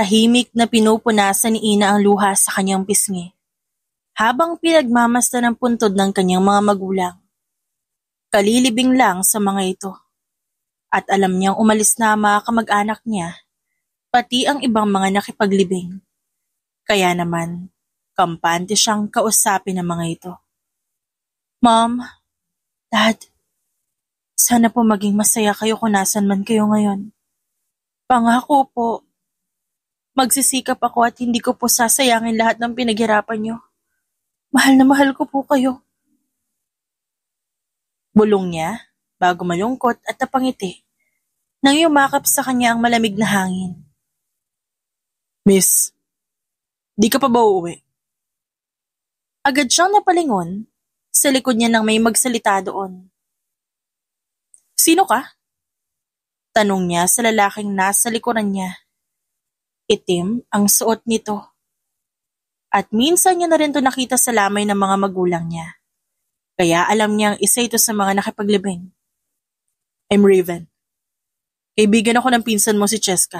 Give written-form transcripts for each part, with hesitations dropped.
Tahimik na pinupunasan ni Ina ang luha sa kanyang pisngi, habang pinagmamasdan ng puntod ng kanyang mga magulang. Kalilibing lang sa mga ito, at alam niyang umalis na ang mga kamag-anak niya, pati ang ibang mga nakipaglibing. Kaya naman, kampante siyang kausapin ng mga ito. Mom, Dad, sana po maging masaya kayo kung nasan man kayo ngayon. Pangako po, magsisikap ako at hindi ko po sasayangin lahat ng pinaghirapan niyo. Mahal na mahal ko po kayo. Bulong niya, bago malungkot at napangiti, nang yumakap sa kanya ang malamig na hangin. Miss, di ka pa ba uuwi? Agad siyang napalingon, sa likod niya nang may magsalita doon. Sino ka? Tanong niya sa lalaking nasa likuran niya. Itim ang suot nito. At minsan niya na rin ito nakita sa lamay ng mga magulang niya. Kaya alam niyang isa ito sa mga nakipaglibing. I'm Raven. Kaibigan ako ng pinsan mo si Cheska.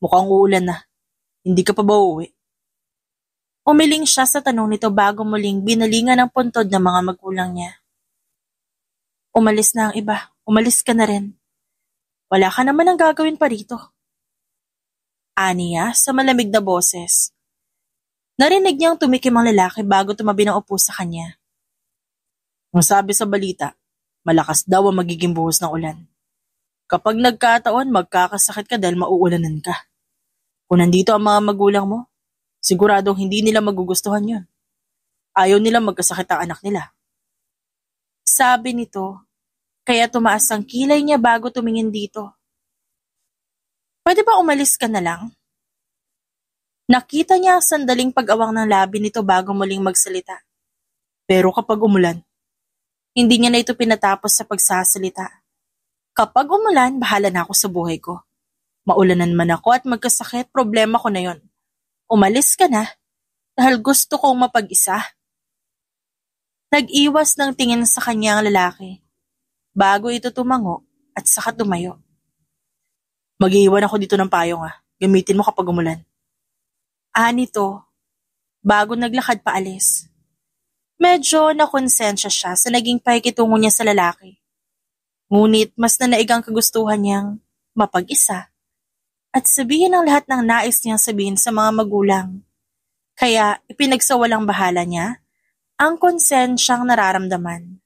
Mukhang uulan na. Hindi ka pa ba uuwi? Umiling siya sa tanong nito bago muling binalingan ng puntod ng mga magulang niya. Umalis na ang iba. Umalis ka na rin. Wala ka naman ang gagawin pa rito. Aniya sa malamig na boses. Narinig niyang tumikim ang lalaki bago tumabi ng upo sa kanya. Ang sabi sa balita, malakas daw ang magiging buhos ng ulan. Kapag nagkataon, magkakasakit ka dahil mauulanan ka. Kung nandito ang mga magulang mo, siguradong hindi nila magugustuhan yun. Ayaw nila magkasakit ang anak nila. Sabi nito, kaya tumaas ang kilay niya bago tumingin dito. Pwede ba umalis ka na lang? Nakita niya ang sandaling pag-awang ng labi nito bago muling magsalita. Pero kapag umulan, hindi niya na ito pinatapos sa pagsasalita. Kapag umulan, bahala na ako sa buhay ko. Maulanan man ako at magkasakit, problema ko na yon. Umalis ka na dahil gusto kong mapag-isa. Nag-iwas ng tingin sa kanya ang lalaki bago ito tumango at saka tumayo. Mag-iiwan ako dito ng payong Gamitin mo kapag umulan. Nito, bago naglakad paalis. Medyo nakonsensya siya sa naging pakikitungo niya sa lalaki. Ngunit mas nanaig ang kagustuhan niyang mapag-isa at sabihin ang lahat ng nais niyang sabihin sa mga magulang. Kaya ipinagsawalang bahala niya ang konsensyang nararamdaman.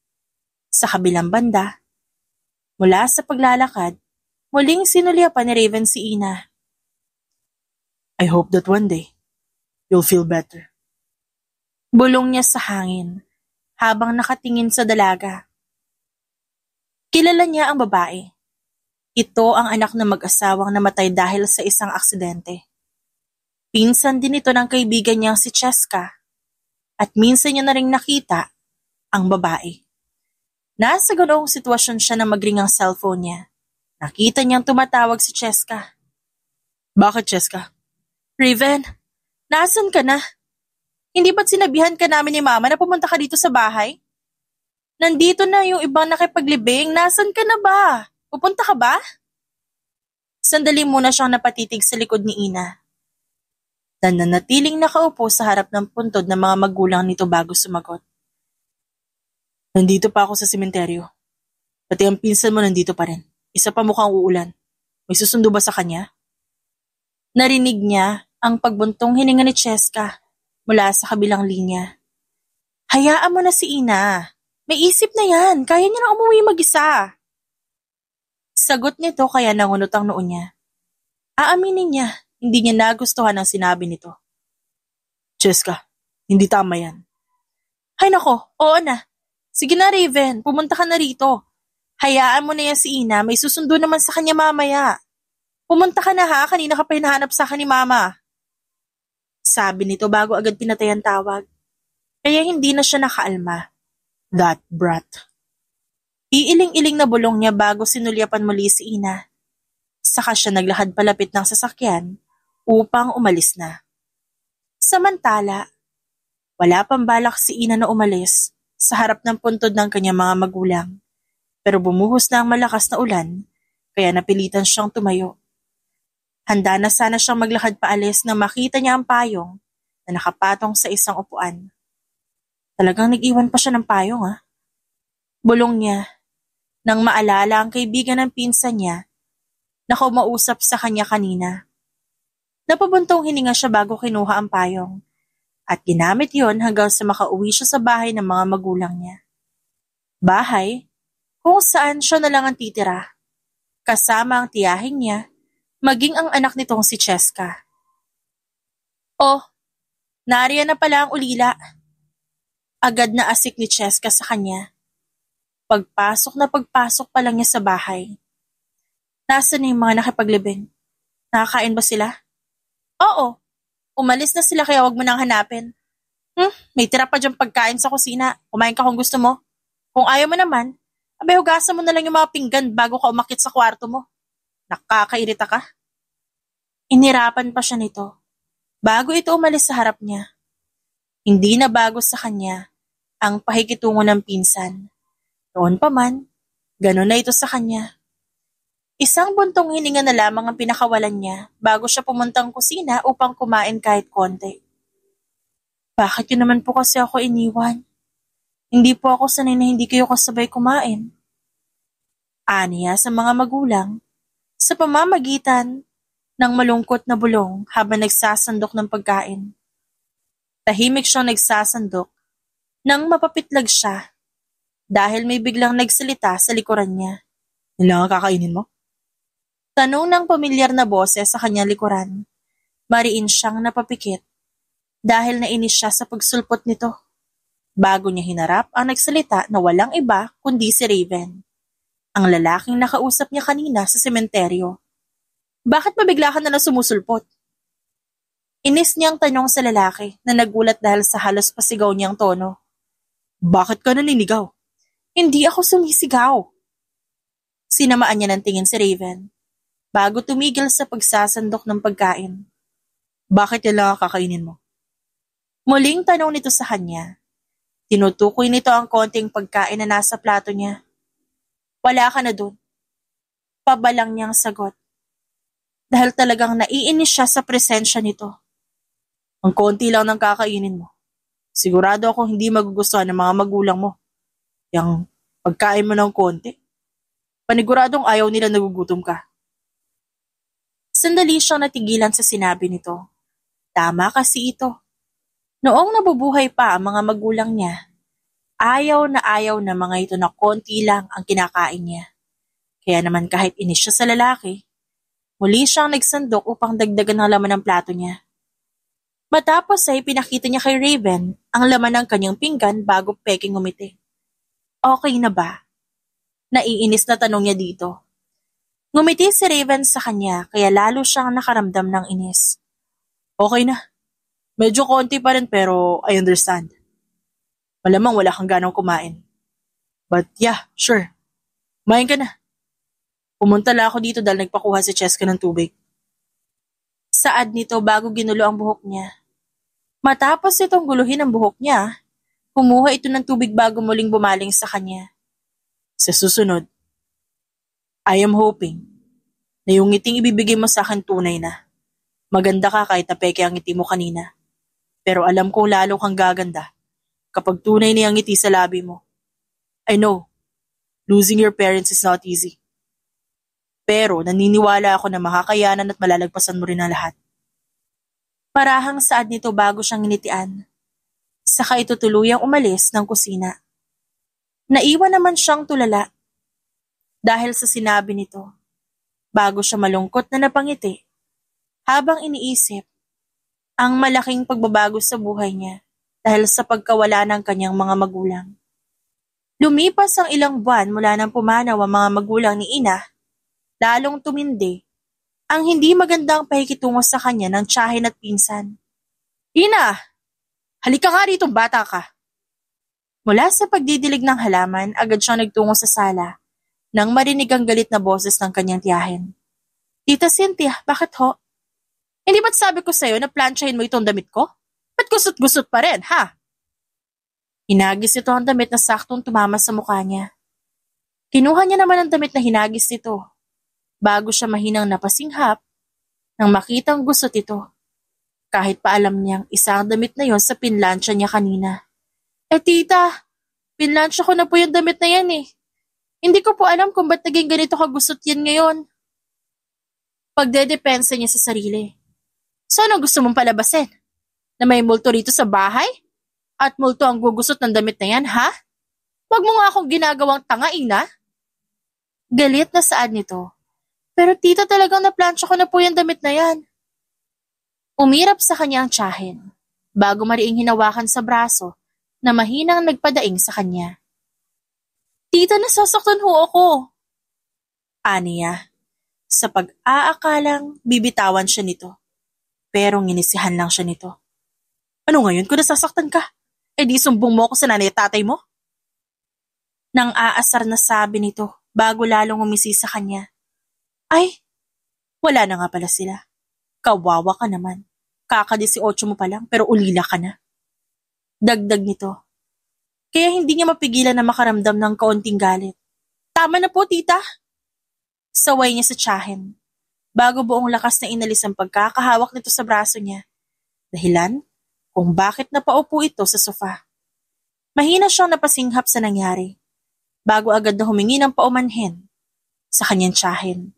Sa kabilang banda, mula sa paglalakad, muling sinulyapan ni Raven si Ina. I hope that one day, you'll feel better. Bulong niya sa hangin habang nakatingin sa dalaga. Kilala niya ang babae. Ito ang anak ng mag-asawang namatay dahil sa isang aksidente. Pinsan din ito ng kaibigan niyang si Cheska at minsan niya na ring nakita ang babae. Nasa ganoong sitwasyon siya na magring ang cellphone niya. Nakita niyang tumatawag si Cheska. Bakit, Cheska? Raven, nasan ka na? Hindi ba't sinabihan ka namin ni Mama na pumunta ka dito sa bahay? Nandito na yung ibang nakipaglibing. Nasan ka na ba? Pupunta ka ba? Sandali muna siyang napatitig sa likod ni Ina. Nananatiling nakaupo sa harap ng puntod ng mga magulang nito bago sumagot. Nandito pa ako sa sementeryo. Pati ang pinsan mo nandito pa rin. Isa pa mukhang uulan. May susundo ba sa kanya? Narinig niya ang pagbuntong hininga ni Cheska mula sa kabilang linya. Hayaan mo na si Ina. May isip na yan. Kaya niya na umuwi mag-isa. Sagot nito kaya nangunot ang noo niya. Aaminin niya, hindi niya nagustuhan ang sinabi nito. Cheska, hindi tama yan. Hay nako, oo na. Sige na Raven, pumunta ka na rito. Hayaan mo na yan si Ina, may susundo naman sa kanya mamaya. Pumunta ka na kanina ka pa hinahanap sa akin ni Mama. Sabi nito bago agad pinatay ang tawag. Kaya hindi na siya nakaalma. That brat. Iiling-iling na bulong niya bago sinulyapan muli si Ina. Saka siya naglakad palapit ng sasakyan upang umalis na. Samantala, wala pang balak si Ina na umalis sa harap ng puntod ng kanyang mga magulang. Pero bumuhos na ang malakas na ulan, kaya napilitan siyang tumayo. Handa na sana siyang maglakad paalis nang makita niya ang payong na nakapatong sa isang upuan. Talagang nag-iwan pa siya ng payong Bulong niya nang maalala ang kaibigan ng pinsan niya na kumausap sa kanya kanina. Napabuntong hininga siya bago kinuha ang payong at ginamit yon hanggang sa makauwi siya sa bahay ng mga magulang niya. Bahay kung saan siya na lang ang titira, kasama ang tiyahin niya, maging ang anak nitong si Cheska. Oh, nariyan na pala ang ulila. Agad na asik ni Cheska sa kanya. Pagpasok pa lang niya sa bahay. Nasaan na yung mga nakipaglibing? Nakakain ba sila? Oo, umalis na sila kaya wag mo nang hanapin. May tira pa dyan pagkain sa kusina. Kumain ka kung gusto mo. Kung ayaw mo naman, abay hugasan mo na lang yung mga pinggan bago ka umakyat sa kwarto mo. Nakakairita ka. Inirapan pa siya nito bago ito umalis sa harap niya. Hindi na bago sa kanya ang pahikitungo ng pinsan. Noon pa man, gano'n na ito sa kanya. Isang buntong hininga na lamang ang pinakawalan niya bago siya pumuntang kusina upang kumain kahit konti. Bakit yun naman po kasi ako iniwan? Hindi po ako sanay na hindi kayo kasabay kumain. Aniya sa mga magulang sa pamamagitan ng malungkot na bulong habang nagsasandok ng pagkain. Tahimik siyang nagsasandok nang mapapitlag siya dahil may biglang nagsalita sa likuran niya. Ilang kakainin mo? Tanong ng pamilyar na boses sa kanyang likuran. Mariin siyang napapikit dahil nainis siya sa pagsulpot nito. Bago niya hinarap ang nagsalita na walang iba kundi si Raven, ang lalaking nakausap niya kanina sa sementeryo. Bakit mabigla ka na lang sumusulpot? Inis niyang tanong sa lalaki na nagulat dahil sa halos pasigaw niyang tono. Bakit ka naninigaw? Hindi ako sumisigaw. Sinamaan niya ng tingin si Raven bago tumigil sa pagsasandok ng pagkain. Bakit yan lang kakainin mo? Muling tanong nito sa kanya. Tinutukoy nito ang konting pagkain na nasa plato niya. Wala ka na dun. Pabalang niyang sagot. Dahil talagang naiinis siya sa presensya nito. Ang konti lang ng kakainin mo. Sigurado akong hindi magugustuhan ng mga magulang mo. Yang pagkain mo ng konti. Paniguradong ayaw nila nagugutom ka. Sandali siyang natigilan sa sinabi nito. Tama kasi ito. Noong nabubuhay pa ang mga magulang niya, ayaw na mga ito na konti lang ang kinakain niya. Kaya naman kahit inis siya sa lalaki, muli siyang nagsandok upang dagdagan ng laman ng plato niya. Matapos ay pinakita niya kay Raven ang laman ng kanyang pinggan bago peking ngumiti. Okay na ba? Naiinis na tanong niya dito. Ngumiti si Raven sa kanya kaya lalo siyang nakaramdam ng inis. Okay na. Medyo konti pa rin pero I understand. Malamang wala kang ganang kumain. But yeah, sure. Kumain ka na. Pumunta lang ako dito dahil nagpakuha si Cheska ng tubig. Saad nito bago ginulo ang buhok niya. Matapos itong guluhin ang buhok niya, kumuha ito ng tubig bago muling bumaling sa kanya. Sa susunod, I am hoping na yung ngiting ibibigay mo sa akin tunay na. Maganda ka kahit napeke ang ngiti mo kanina. Pero alam kong lalo kang gaganda kapag tunay na yung ngiti sa labi mo. I know, losing your parents is not easy. Pero naniniwala ako na makakayanan at malalagpasan mo rin ang lahat. Marahang saad nito bago siyang nginitian. Saka ito tuluyang umalis ng kusina. Naiwan naman siyang tulala dahil sa sinabi nito bago siya malungkot na napangiti habang iniisip ang malaking pagbabago sa buhay niya dahil sa pagkawala ng kanyang mga magulang. Lumipas ang ilang buwan mula nang pumanaw ang mga magulang ni Ina, lalong tumindi ang hindi magandang pahikitungo sa kanya ng tiyahin at pinsan. Ina! Halika nga rito, bata ka! Mula sa pagdidilig ng halaman, agad siyang nagtungo sa sala nang marinig ang galit na boses ng kanyang tiyahin. Tita Cynthia, bakit ho? Hindi ba't sabi ko sa'yo na plansyahin mo itong damit ko? Ba't gusot-gusot pa rin, ha? Hinagis ito ang damit na saktong tumama sa mukha niya. Kinuha niya naman ang damit na hinagis nito bago siya mahinang napasinghap nang makitang gusot ito. Kahit pa alam niyang isang damit na yon sa pinlansya niya kanina. Tita, pinlansya ko na po yung damit na yan eh. Hindi ko po alam kung ba't naging ganito kagusot yan ngayon. Pagdedepensa niya sa sarili. So ano gusto mong palabasin? Na may multo rito sa bahay? At multo ang gugusot ng damit na yan, ha? Huwag mo nga akong ginagawang tanga, Ina. Galit na saad nito. Pero tita, talagang naplansya ko na po yung damit na yan. Umirap sa kanya ang tiyahin, bago mariing hinawakan sa braso na mahinang nagpadaing sa kanya. Tita, nasasaktan ho ako. Aniya, sa pag-aakalang bibitawan siya nito. Pero nginisihan lang siya nito. Ano ngayon kung nasasaktan ka? Di sumbong mo ako sa nanay at tatay mo? Nang aasar na sabi nito bago lalong umisi sa kanya. Ay, wala na nga pala sila. Kawawa ka naman. Kaka-18 mo pa lang pero ulila ka na. Dagdag nito. Kaya hindi niya mapigilan na makaramdam ng kaunting galit. Tama na po, tita. Saway niya sa tiyahin. Bago buong lakas na inalis ang pagkakahawak nito sa braso niya. Dahilan kung bakit napaupo ito sa sofa. Mahina siyang napasinghap sa nangyari. Bago agad na humingi ng paumanhin sa kanyang tiyahin.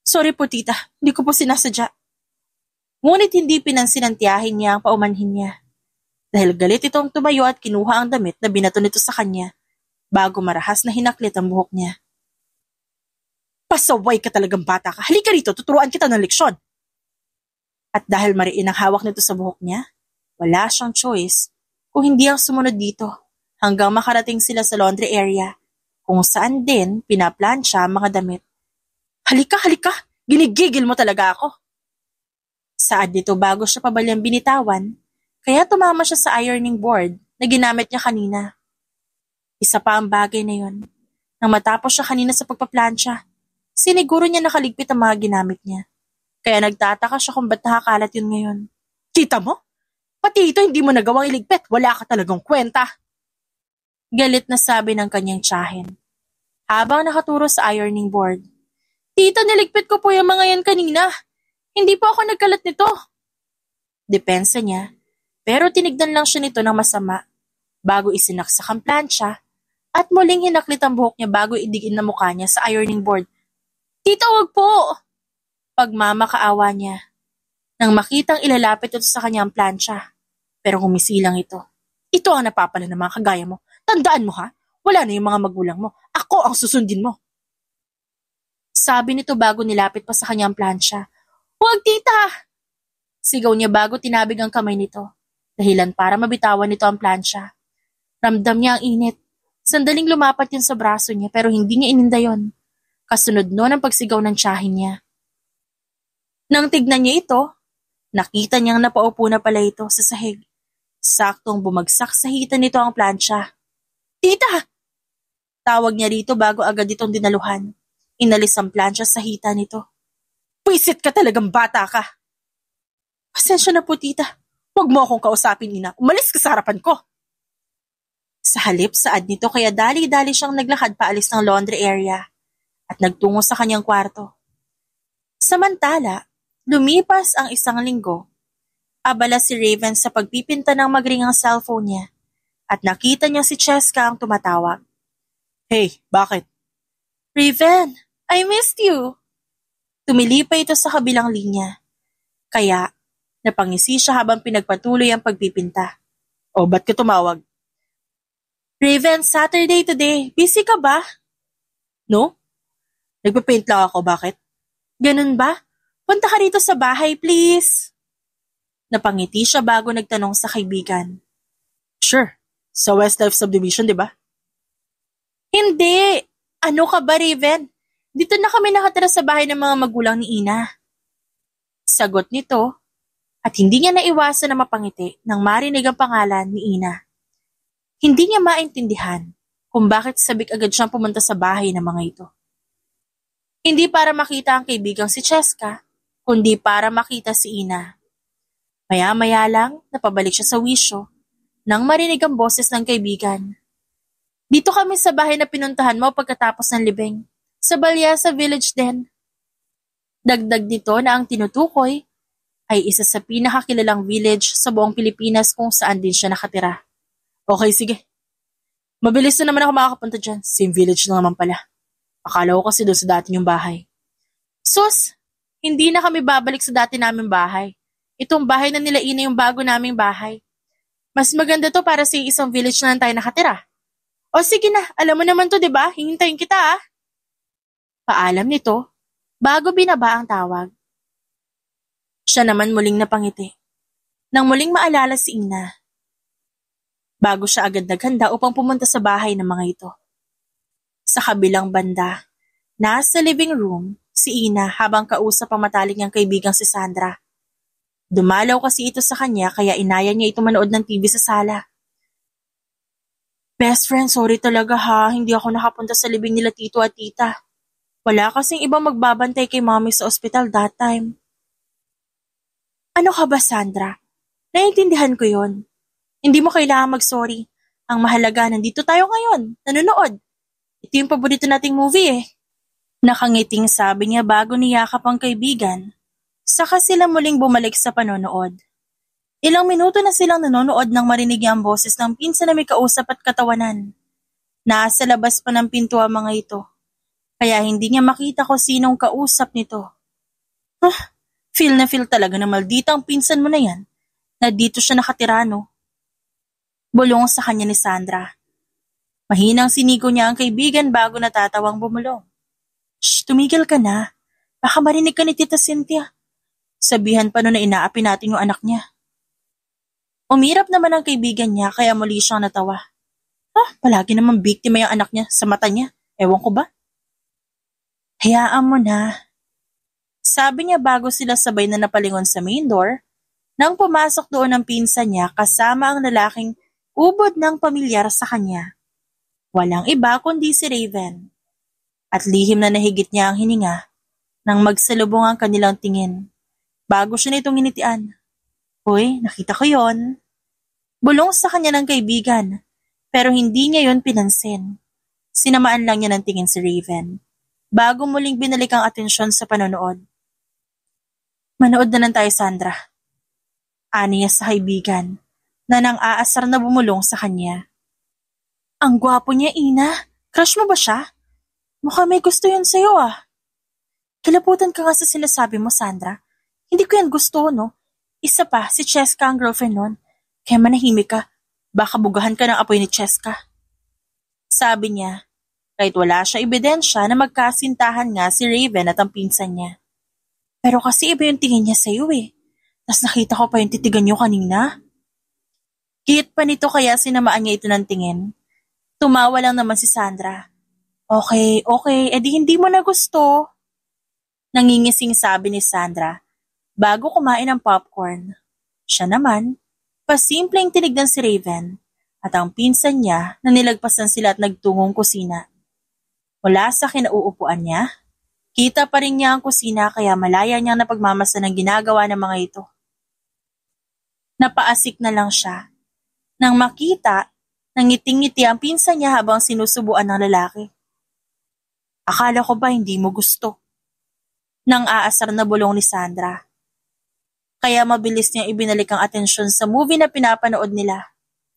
Sorry po tita, hindi ko po sinasadya. Ngunit hindi pinansin ng tiyahin niya ang paumanhin niya. Dahil galit itong tumayo at kinuha ang damit na binato nito sa kanya bago marahas na hinaklit ang buhok niya. Pasaway ka talagang bata ka. Halika rito, tuturuan kita ng leksyon. At dahil mariin ang hawak nito sa buhok niya, wala siyang choice kung hindi ang sumunod dito hanggang makarating sila sa laundry area kung saan din pinaplansya ang mga damit. Halika, halika! Ginigigil mo talaga ako! Saad nito bago siya pabalyang binitawan, kaya tumama siya sa ironing board na ginamit niya kanina. Isa pa ang bagay na yon. Nang matapos siya kanina sa pagpaplansya, siniguro niya nakaligpit ang mga ginamit niya. Kaya nagtataka siya kung ba't nakakalat yun ngayon. Kita mo? Pati ito hindi mo nagawang iligpit. Wala ka talagang kwenta. Galit na sabi ng kanyang tiyahin. Habang nakaturo sa ironing board. Tita, niligpit ko po yung mga yan kanina. Hindi po ako nagkalat nito. Depensa niya. Pero tinignan lang siya nito ng masama. Bago isinaksak ang plansya. At muling hinaklit ang buhok niya bago idigin na mukha niya sa ironing board. Tita, wag po! Pagmamakaawa niya. Nang makitang ilalapit ito sa kanyang plansya. Pero humisilang ito. Ito ang napapala ng mga kagaya mo. Tandaan mo ha, wala na yung mga magulang mo. Ako ang susundin mo. Sabi nito bago nilapit pa sa kanyang plansya. Huwag tita! Sigaw niya bago tinabig ang kamay nito. Dahilan para mabitawan nito ang plansya. Ramdam niya ang init. Sandaling lumapat yun sa braso niya pero hindi niya ininda yon. Kasunod noon ang pagsigaw ng tiyahin niya. Nang tignan niya ito, nakita niyang napaupo na pala ito sa sahig. Saktong bumagsak sa hitan nito ang plansya. Tita! Tawag niya rito bago agad itong dinaluhan. Inalis ang plansya sa hita nito. Pwisit ka talagang bata ka! Pasensya na po tita. Huwag mo akong kausapin, ina. Umalis ka sa harapan ko! Sa halip saad nito kaya dali-dali siyang naglakad paalis ng laundry area at nagtungo sa kanyang kwarto. Samantala, lumipas ang isang linggo. Abala si Raven sa pagpipinta ng magring ang cellphone niya at nakita niya si Cheska ang tumatawag. Hey, bakit? Raven, I missed you. Tumili pa ito sa kabilang linya. Kaya, napangisi siya habang pinagpatuloy ang pagpipinta. O, ba't ka tumawag? Raven, Saturday today. Busy ka ba? No? Nagpapaint lang ako, bakit? Ganun ba? Punta ka rito sa bahay, please. Napangiti siya bago nagtanong sa kaibigan. Sure, sa Westlife Subdivision, di ba? Hindi! Ano ka ba, Raven? Dito na kami nakatira sa bahay ng mga magulang ni Ina. Sagot nito, at hindi niya naiwasan na mapangiti nang marinig ang pangalan ni Ina. Hindi niya maintindihan kung bakit sabik agad siyang pumunta sa bahay ng mga ito. Hindi para makita ang kaibigang si Cheska, kundi para makita si Ina. Maya-maya lang, napabalik siya sa wisyo nang marinig ang boses ng kaibigan. Dito kami sa bahay na pinuntahan mo pagkatapos ng libing. Sa Balyasa Village din. Dagdag nito na ang tinutukoy ay isa sa pinakakilalang village sa buong Pilipinas kung saan din siya nakatira. Okay, sige. Mabilis na naman ako makakapunta dyan. Same village na naman pala. Akala ko kasi doon sa dati yung bahay. Sus, hindi na kami babalik sa dati naming bahay. Itong bahay na nila Ina yung bago naming bahay. Mas maganda to para sa isang village na lang tayo nakatira. O sige na, alam mo naman to, di ba? Hihintayin kita ah. Paalam nito, bago binaba ang tawag. Siya naman muling napangiti. Nang muling maalala si Ina. Bago siya agad naghanda upang pumunta sa bahay ng mga ito. Sa kabilang banda, nasa living room, si Ina habang kausap ang matalik niyang kaibigang si Sandra. Dumalaw kasi ito sa kanya kaya inaya niya ito manood ng TV sa sala. Best friend, sorry talaga ha, hindi ako nakapunta sa libing nila tito at tita. Wala kasing ibang magbabantay kay mommy sa ospital that time. Ano ka ba, Sandra? Naiintindihan ko yon. Hindi mo kailangan mag-sorry. Ang mahalaga, nandito tayo ngayon, nanonood. Ito yung paborito nating movie eh. Nakangiting sabi niya bago niyakap ang kaibigan. Saka sila muling bumalik sa panonood. Ilang minuto na silang nanonood nang marinig niya ang boses ng pinsan na may kausap at katawanan. Nasa labas pa ng pinto ang mga ito. Kaya hindi niya makita kung sinong kausap nito. Feel na feel talaga na maldita ang pinsan mo na yan, na dito siya nakatira no. Bulong sa kanya ni Sandra. Mahinang sinigo niya ang kaibigan bago natatawang bumulong. Shh, tumigil ka na. Baka marinig ka ni Tita Cynthia. Sabihan pa no na inaapi natin yung anak niya. Umirap naman ang kaibigan niya kaya muli siyang natawa. Palagi naman biktima yung anak niya sa mata niya. Ewan ko ba? Hayaan mo na. Sabi niya bago sila sabay na napalingon sa main door, nang pumasok doon ang pinsan niya kasama ang lalaking ubod ng pamilyar sa kanya. Walang iba kundi si Raven. At lihim na nahigit niya ang hininga nang magsalubong ang kanilang tingin. Bago siya nitong initian. Hoy, nakita ko yon. Bulong sa kanya ng kaibigan, pero hindi niya yon pinansin. Sinamaan lang niya ng tingin si Raven, bago muling binalik ang atensyon sa panonood. Manood na lang tayo, Sandra. Ani niya sa kaibigan, na nang aasar na bumulong sa kanya. Ang gwapo niya, Ina. Crush mo ba siya? Mukhang may gusto yun sa'yo ah. Kilabutan ka nga sa sinasabi mo, Sandra. Hindi ko yan gusto, no? Isa pa, si Cheska ang girlfriend nun. Kaya manahimik ka. Baka bugahan ka ng apoy ni Cheska. Sabi niya, kahit wala siya ebidensya na magkasintahan nga si Raven at ang pinsan niya. Pero kasi iba yung tingin niya sa'yo eh. Tas nakita ko pa yung titigan niyo kanina. Hihit pa nito kaya sinamaan niya ito ng tingin. Tumawa lang naman si Sandra. Okay, edi hindi mo na gusto. Nangingising sabi ni Sandra bago kumain ng popcorn. Siya naman, pasimpleng tinignan si Raven at ang pinsan niya na nilagpasan sila at nagtungong kusina. Mula sa kinauupuan niya, kita pa rin niya ang kusina kaya malaya niyang napagmamasdan ang ginagawa ng mga ito. Napaasik na lang siya nang makita na ngiting-ngiti ang pinsan niya habang sinusubuan ng lalaki. Akala ko ba hindi mo gusto? Nang aasar na bulong ni Sandra. Kaya mabilis niyang ibinalik ang atensyon sa movie na pinapanood nila.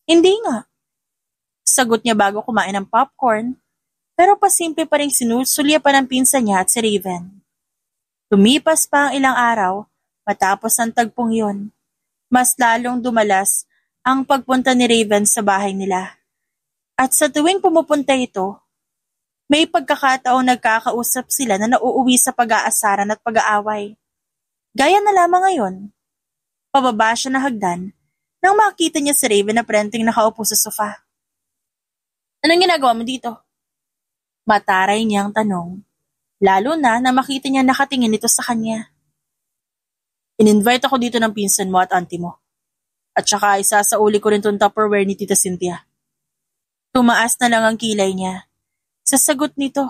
Hindi nga. Sagot niya bago kumain ng popcorn, pero pasimple pa rin sinusulya pa ng pinsan niya at si Raven. Lumipas pa ang ilang araw matapos ang tagpong yun. Mas lalong dumalas ang pagpunta ni Raven sa bahay nila. At sa tuwing pumupunta ito, may pagkakataong nagkakausap sila na nauuwi sa pag-aasaran at pag-aaway. Gaya na lamang ngayon. Pababa siya na hagdan nang makita niya si Raven na prenteng nakaupo sa sofa. Anong ginagawa mo dito? Mataray niyang tanong, lalo na makita niya nakatingin ito sa kanya. In-invite ako dito ng pinsan mo at auntie mo. At saka isasauli ko rin itong Tupperware ni Tita Cynthia. Tumaas na lang ang kilay niya. Sa sagot nito,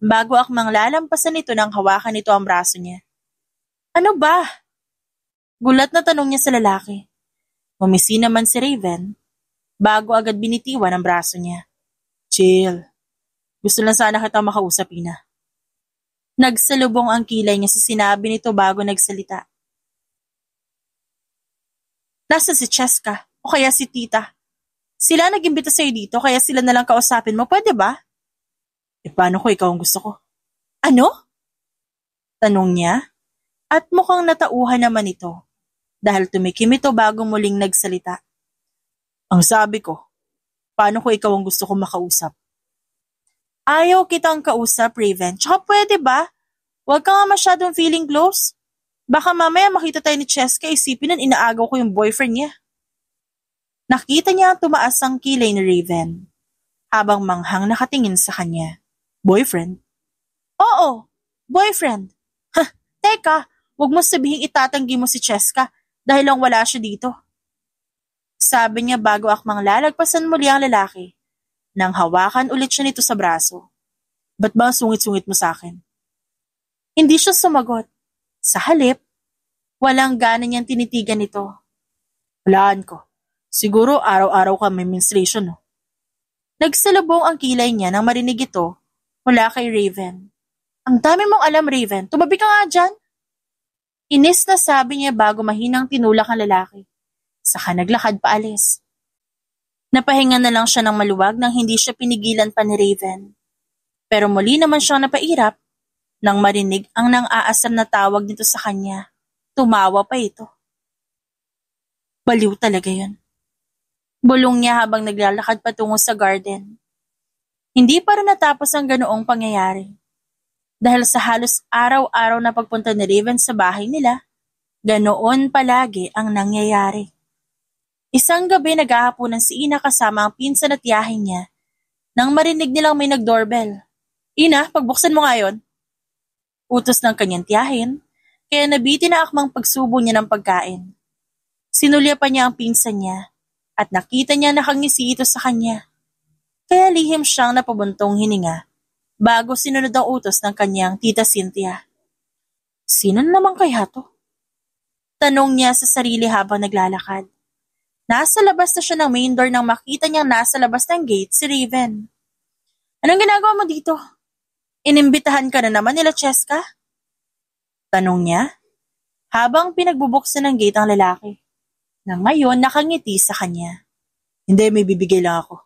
bago akmang lalampasan nito nang hawakan nito ang braso niya. Ano ba? Gulat na tanong niya sa lalaki. Umisi naman si Raven, bago agad binitiwan ang braso niya. Chill. Gusto lang sana kita makausap, Ina. Nagsalubong ang kilay niya sa sinabi nito bago nagsalita. Nasaan si Cheska o kaya si tita? Sila nag-imbita sa'yo dito kaya sila nalang kausapin mo, pwede ba? Paano ko ikaw ang gusto ko? Ano? Tanong niya at mukhang natauhan naman ito dahil tumikim ito bago muling nagsalita. Ang sabi ko, paano ko ikaw ang gusto ko makausap? Ayaw kitang kausap, Raven. Tsaka pwede ba? Huwag ka nga masyadong feeling close. Baka mamaya makita tayo ni Cheska isipin nun inaagaw ko yung boyfriend niya. Nakita niya ang tumaas ang kilay ni Raven habang manghang nakatingin sa kanya. Boyfriend? Oo, boyfriend. Teka, huwag mo sabihing itatanggi mo si Cheska dahil lang wala siya dito. Sabi niya bago akmang lalagpasan muli ang lalaki nang hawakan ulit siya nito sa braso. Ba't ba sungit-sungit mo sa akin? Hindi siya sumagot. Sa halip, walang gana niyang tinitigan nito. Walaan ko. Siguro araw-araw ka may menstruation, no? Nagsalubong ang kilay niya nang marinig ito mula kay Raven. Ang dami mong alam, Raven. Tumabi ka nga dyan. Inis na sabi niya bago mahinang tinulak ang lalaki. Saka naglakad paalis. Napahinga na lang siya ng maluwag nang hindi siya pinigilan pa ni Raven. Pero muli naman siyang napairap nang marinig ang nang-aasar na tawag nito sa kanya. Tumawa pa ito. Baliw talaga yun. Bulong niya habang naglalakad patungo sa garden. Hindi pa rin natapos ang ganoong pangyayari. Dahil sa halos araw-araw na pagpunta ni Raven sa bahay nila, ganoon palagi ang nangyayari. Isang gabi naghahaponan si Ina kasama ang pinsan at tiyahin niya nang marinig nilang may nag-doorbell. Ina, pagbuksan mo ngayon. Utos ng kanyang tiyahin, kaya nabitin na akmang pagsubo niya ng pagkain. Sinulya pa niya ang pinsan niya at nakita niya nakangisi ito sa kanya. Kaya lihim siyang napabuntong hininga bago sinunod ang utos ng kanyang tita Cynthia. Sino naman kaya to? Tanong niya sa sarili habang naglalakad. Nasa labas na siya ng main door nang makita niyang nasa labas ng gate si Raven. Anong ginagawa mo dito? Inimbitahan ka na naman nila Cheska? Tanong niya habang pinagbubuksan ng gate ang lalaki na ngayon nakangiti sa kanya. Hindi, may bibigay lang ako.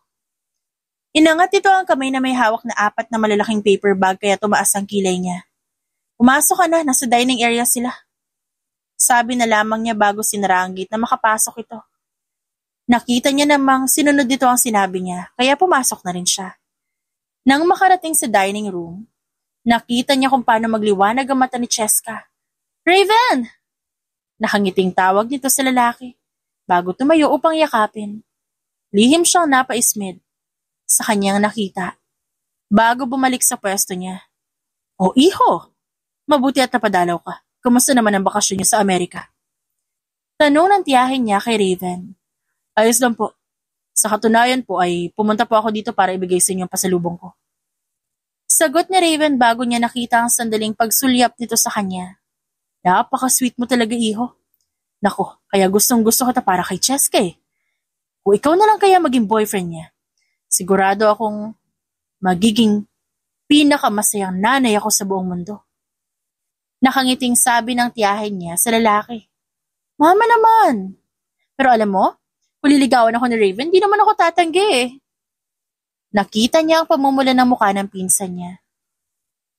Inangat ito ang kamay na may hawak na 4 na malalaking paper bag kaya tumaas ang kilay niya. Pumasok ka na, nasa dining area sila. Sabi na lamang niya bago sinara ang gate na makapasok ito. Nakita niya namang sinunod dito ang sinabi niya, kaya pumasok na rin siya. Nang makarating sa dining room, nakita niya kung paano magliwanag ang mata ni Cheska. Raven! Nakangiting tawag nito sa lalaki, bago tumayo upang yakapin. Lihim siyang napaismid sa kanyang nakita, bago bumalik sa pwesto niya. O iho, mabuti at napadalaw ka. Kumusta naman ang bakasyon niyo sa Amerika? Tanong ng tiyahin niya kay Raven. Ayos lang po. Sa katunayan po ay pumunta po ako dito para ibigay sa inyo ang pasalubong ko. Sagot ni Raven bago niya nakita ang sandaling pagsulyap nito sa kanya. Napaka-sweet mo talaga, iho. Nako, kaya gustong-gusto kita para kay Cheska eh. Kung ikaw na lang kaya maging boyfriend niya, sigurado akong magiging pinakamasayang nanay ako sa buong mundo. Nakangiting sabi ng tiyahin niya sa lalaki. Mama naman! Pero alam mo, kung liligawan ako ni Raven, di naman ako tatanggi eh. Nakita niya ang pamumula ng mukha ng pinsan niya.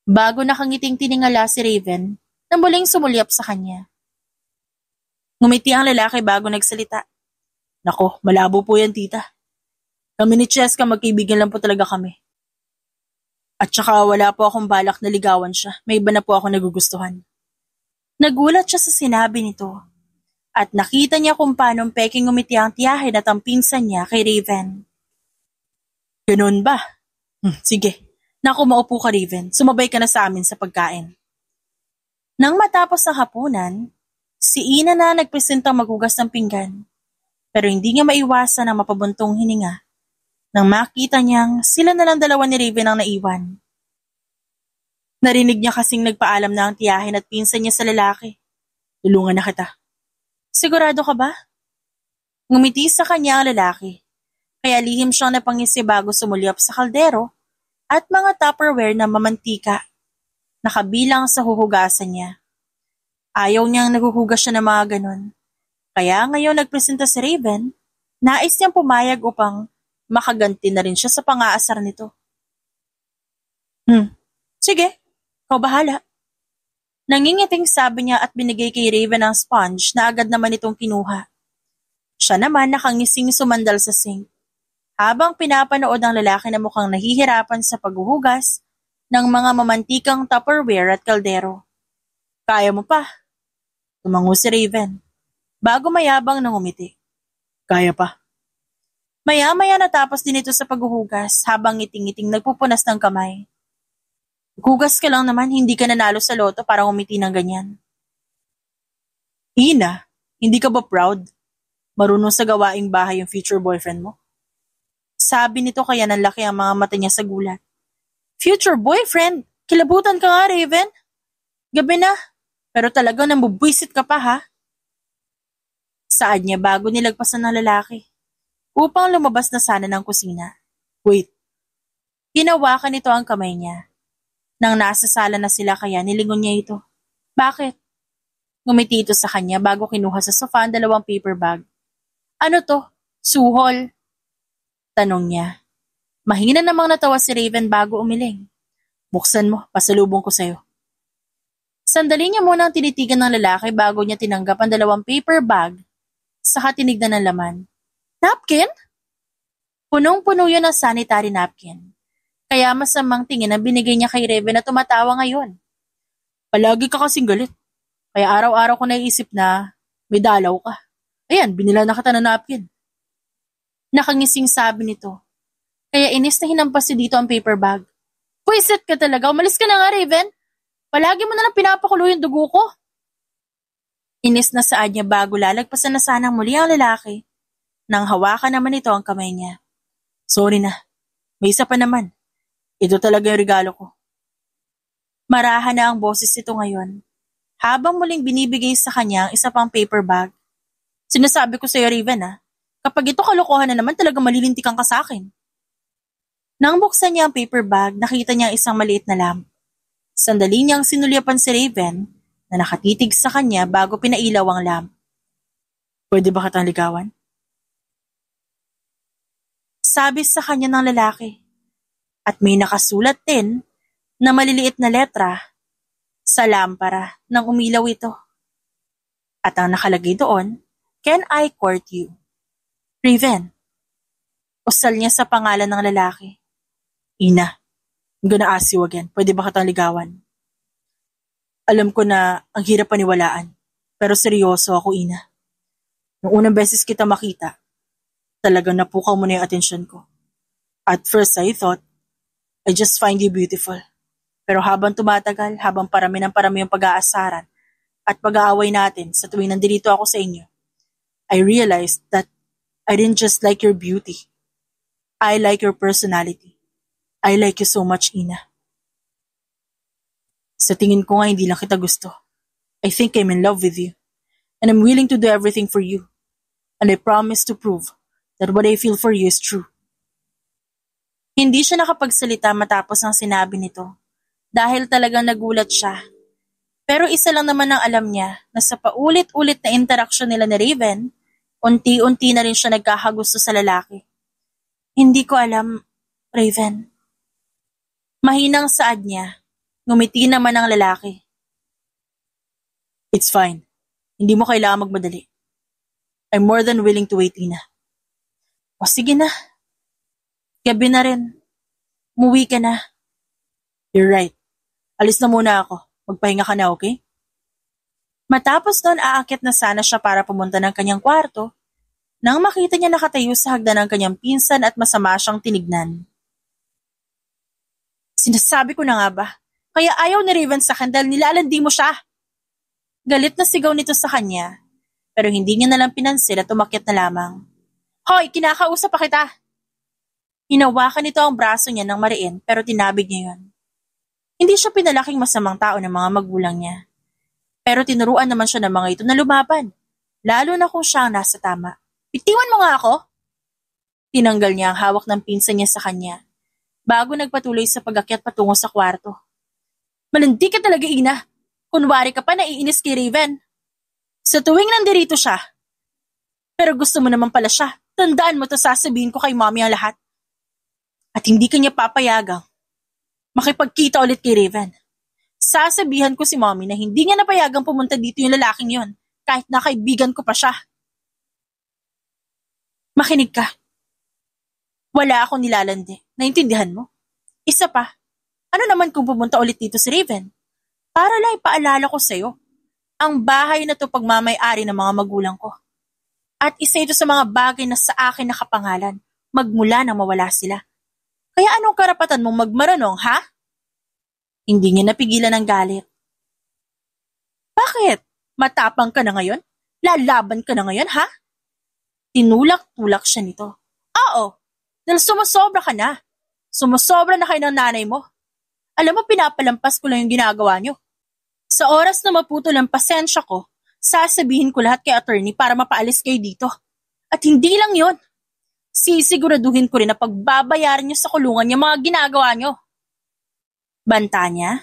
Bago nakangiting tiningala si Raven, na muling sumulyap sa kanya. Ngumiti ang lalaki bago nagsalita. Nako, malabo po yan tita. Kami ni Cheska magkaibigan lang po talaga kami. At saka wala po akong balak na ligawan siya. May iba na po ako nagugustuhan. Nagulat siya sa sinabi nito. At nakita niya kung paano peking ngumiti ang tiyahin at ang pinsan niya kay Raven. Ganun ba? Sige. Naku, maupo ka Raven. Sumabay ka na sa amin sa pagkain. Nang matapos ang hapunan, si Ina na nagpresentang maghugas ng pinggan. Pero hindi niya maiwasan ang mapabuntong hininga nang makita niyang sila na lang dalawa ni Raven ang naiwan. Narinig niya kasing nagpaalam na ang tiyahin at pinsan niya sa lalaki. Tulungan na kita. Sigurado ka ba? Ngumiti sa kanya ang lalaki, kaya lihim siyang napangisi bago sumulyap sa kaldero at mga Tupperware na mamantika. nakabilang sa huhugasan niya. Ayaw niyang naghuhugas siya ng mga ganon. Kaya ngayon nagpresenta si Raven, nais niyang pumayag upang makaganti na rin siya sa pang-aasar nito. Sige, ikaw bahala. Nangingiting sabi niya at binigay kay Raven ang sponge na agad naman itong kinuha. Siya naman nakangising sumandal sa sink. Habang pinapanood ang lalaki na mukhang nahihirapan sa paghuhugas ng mga mamantikang Tupperware at kaldero. Kaya mo pa? Tumango si Raven, bago mayabang nang umiti. Kaya pa. Maya-maya natapos din ito sa paghuhugas habang ngiting-ngiting nagpupunas ng kamay. Hugas ka lang naman, hindi ka nanalo sa loto para umiti ng ganyan. Ina, hindi ka ba proud? Marunong sa gawaing bahay yung future boyfriend mo? Sabi nito kaya nanlaki ang mga mata niya sa gulat. Future boyfriend? Kilabutan ka nga, Raven? Gabi na, pero talagang nambubwisit ka pa ha? Saad niya bago nilagpasan ng lalaki, upang lumabas na sana ng kusina. Wait. Hinawakan nito ang kamay niya. Nang nasa sala na sila kaya nilingon niya ito. Bakit? Ngumiti ito sa kanya bago kinuha sa sofa ang 2 paper bag. Ano to? Suhol? Tanong niya. Mahina namang natawa si Raven bago umiling. Buksan mo, pasalubong ko sa'yo. Sandali niya muna ang tinitigan ng lalaki bago niya tinanggap ang 2 paper bag, saka tinignan ng laman. Napkin? Punong-puno yun ng sanitary napkin. Kaya masamang tingin ang binigay niya kay Raven na tumatawa ngayon. Palagi ka kasing galit. Kaya araw-araw ko naiisip na may dalaw ka. Ayan, binila na kita ng napkin. Nakangising sabi nito. Kaya inis na hinampas dito ang paper bag. Puisit ka talaga, umalis ka na nga Raven. Palagi mo na lang pinapakulo yung dugo ko. Inis na saad niya bago lalagpasan na sanang muli ang lalaki. Nang hawakan naman ito ang kamay niya. Sorry na, may isa pa naman. Ito talaga yung regalo ko. Marahan na ang boses ito ngayon, habang muling binibigay sa kanya ang isa pang paper bag. Sinasabi ko sa iyo, Raven kapag ito kalokohan na naman talaga malilintikan ka sa akin. Nang buksan niya ang paper bag, nakita niya isang maliit na lamp. Sandali niyang sinulyapan si Raven na nakatitig sa kanya bago pinailaw ang lamp. Pwede ba kitang ligawan? Sabi sa kanya ng lalaki. At may nakasulat din na maliliit na letra sa lampara nang umilaw ito. At ang nakalagay doon, Can I court you? Raven. Usal niya sa pangalan ng lalaki. Ina, I'm gonna ask you again. Pwede ba kitang ligawan? Alam ko na ang hirap paniwalaan, pero seryoso ako, Ina. Nung unang beses kita makita, talagang napukaw mo na yung atensyon ko. At first I thought, I just find you beautiful. Pero habang tumatagal, habang parami ng parami yung pag-aasaran at pag-aaway natin sa tuwing nandito ako sa inyo, I realized that I didn't just like your beauty. I like your personality. I like you so much, Ina. Sa tingin ko nga hindi lang kita gusto. I think I'm in love with you. And I'm willing to do everything for you. And I promise to prove that what I feel for you is true. Hindi siya nakapagsalita matapos ang sinabi nito dahil talagang nagulat siya. Pero isa lang naman ang alam niya na sa paulit-ulit na interaksyon nila ni Raven, unti-unti na rin siya nagkakagusto sa lalaki. Hindi ko alam, Raven. Mahinang saad niya, ngumiti naman ang lalaki. It's fine. Hindi mo kailangan magmadali. I'm more than willing to wait, Ina. O sige na. Gabi na rin. Umuwi ka na. You're right. Alis na muna ako. Magpahinga ka na, okay? Matapos noon, aakyat na sana siya para pumunta ng kanyang kwarto nang makita niya nakatayo sa hagdan ng kanyang pinsan at masama siyang tinignan. Sinasabi ko na nga ba? Kaya ayaw ni Raven sa akin dahil nilalandi mo siya. Galit na sigaw nito sa kanya, pero hindi niya nalang pinansin at umakyat na lamang. Hoy, kinakausap pa kita! Hinawakan nito ang braso niya ng mariin pero tinabig niya yun. Hindi siya pinalaking masamang tao ng mga magulang niya. Pero tinuruan naman siya ng mga ito na lumaban, lalo na kung siya ang nasa tama. Bitiwan mo nga ako! Tinanggal niya ang hawak ng pinsan niya sa kanya, bago nagpatuloy sa pag-akyat patungo sa kwarto. Malandi ka talaga, Ina. Kunwari ka pa naiinis kay Raven. Sa tuwing nandirito siya. Pero gusto mo naman pala siya. Tandaan mo to, sasabihin ko kay mommy ang lahat. At hindi ka niya papayagang makipagkita ulit kay Raven. Sasabihan ko si mommy na hindi niya napayagang pumunta dito yung lalaking yon, kahit na kaibigan ko pa siya. Makinig ka. Wala akong nilalandi. Naintindihan mo? Isa pa, ano naman kung pumunta ulit dito si Raven? Para lang ipaalala ko sa'yo, ang bahay na to pagmamay-ari ng mga magulang ko. At isa ito sa mga bagay na sa akin nakapangalan, magmula nang mawala sila. Kaya anong karapatan mong magmaranong, ha? Hindi niya napigilan ng galit. Bakit? Matapang ka na ngayon? Lalaban ka na ngayon, ha? Tinulak-tulak siya nito. Oo, dahil sumusobra ka na. Sumusobra na kayo ng nanay mo. Alam mo, pinapalampas ko lang yung ginagawa niyo. Sa oras na maputol ang pasensya ko, sasabihin ko lahat kay attorney para mapaalis kayo dito. At hindi lang yon. Sisiguraduhin ko rin na pagbabayaran niyo sa kulungan yung mga ginagawa niyo. Banta niya,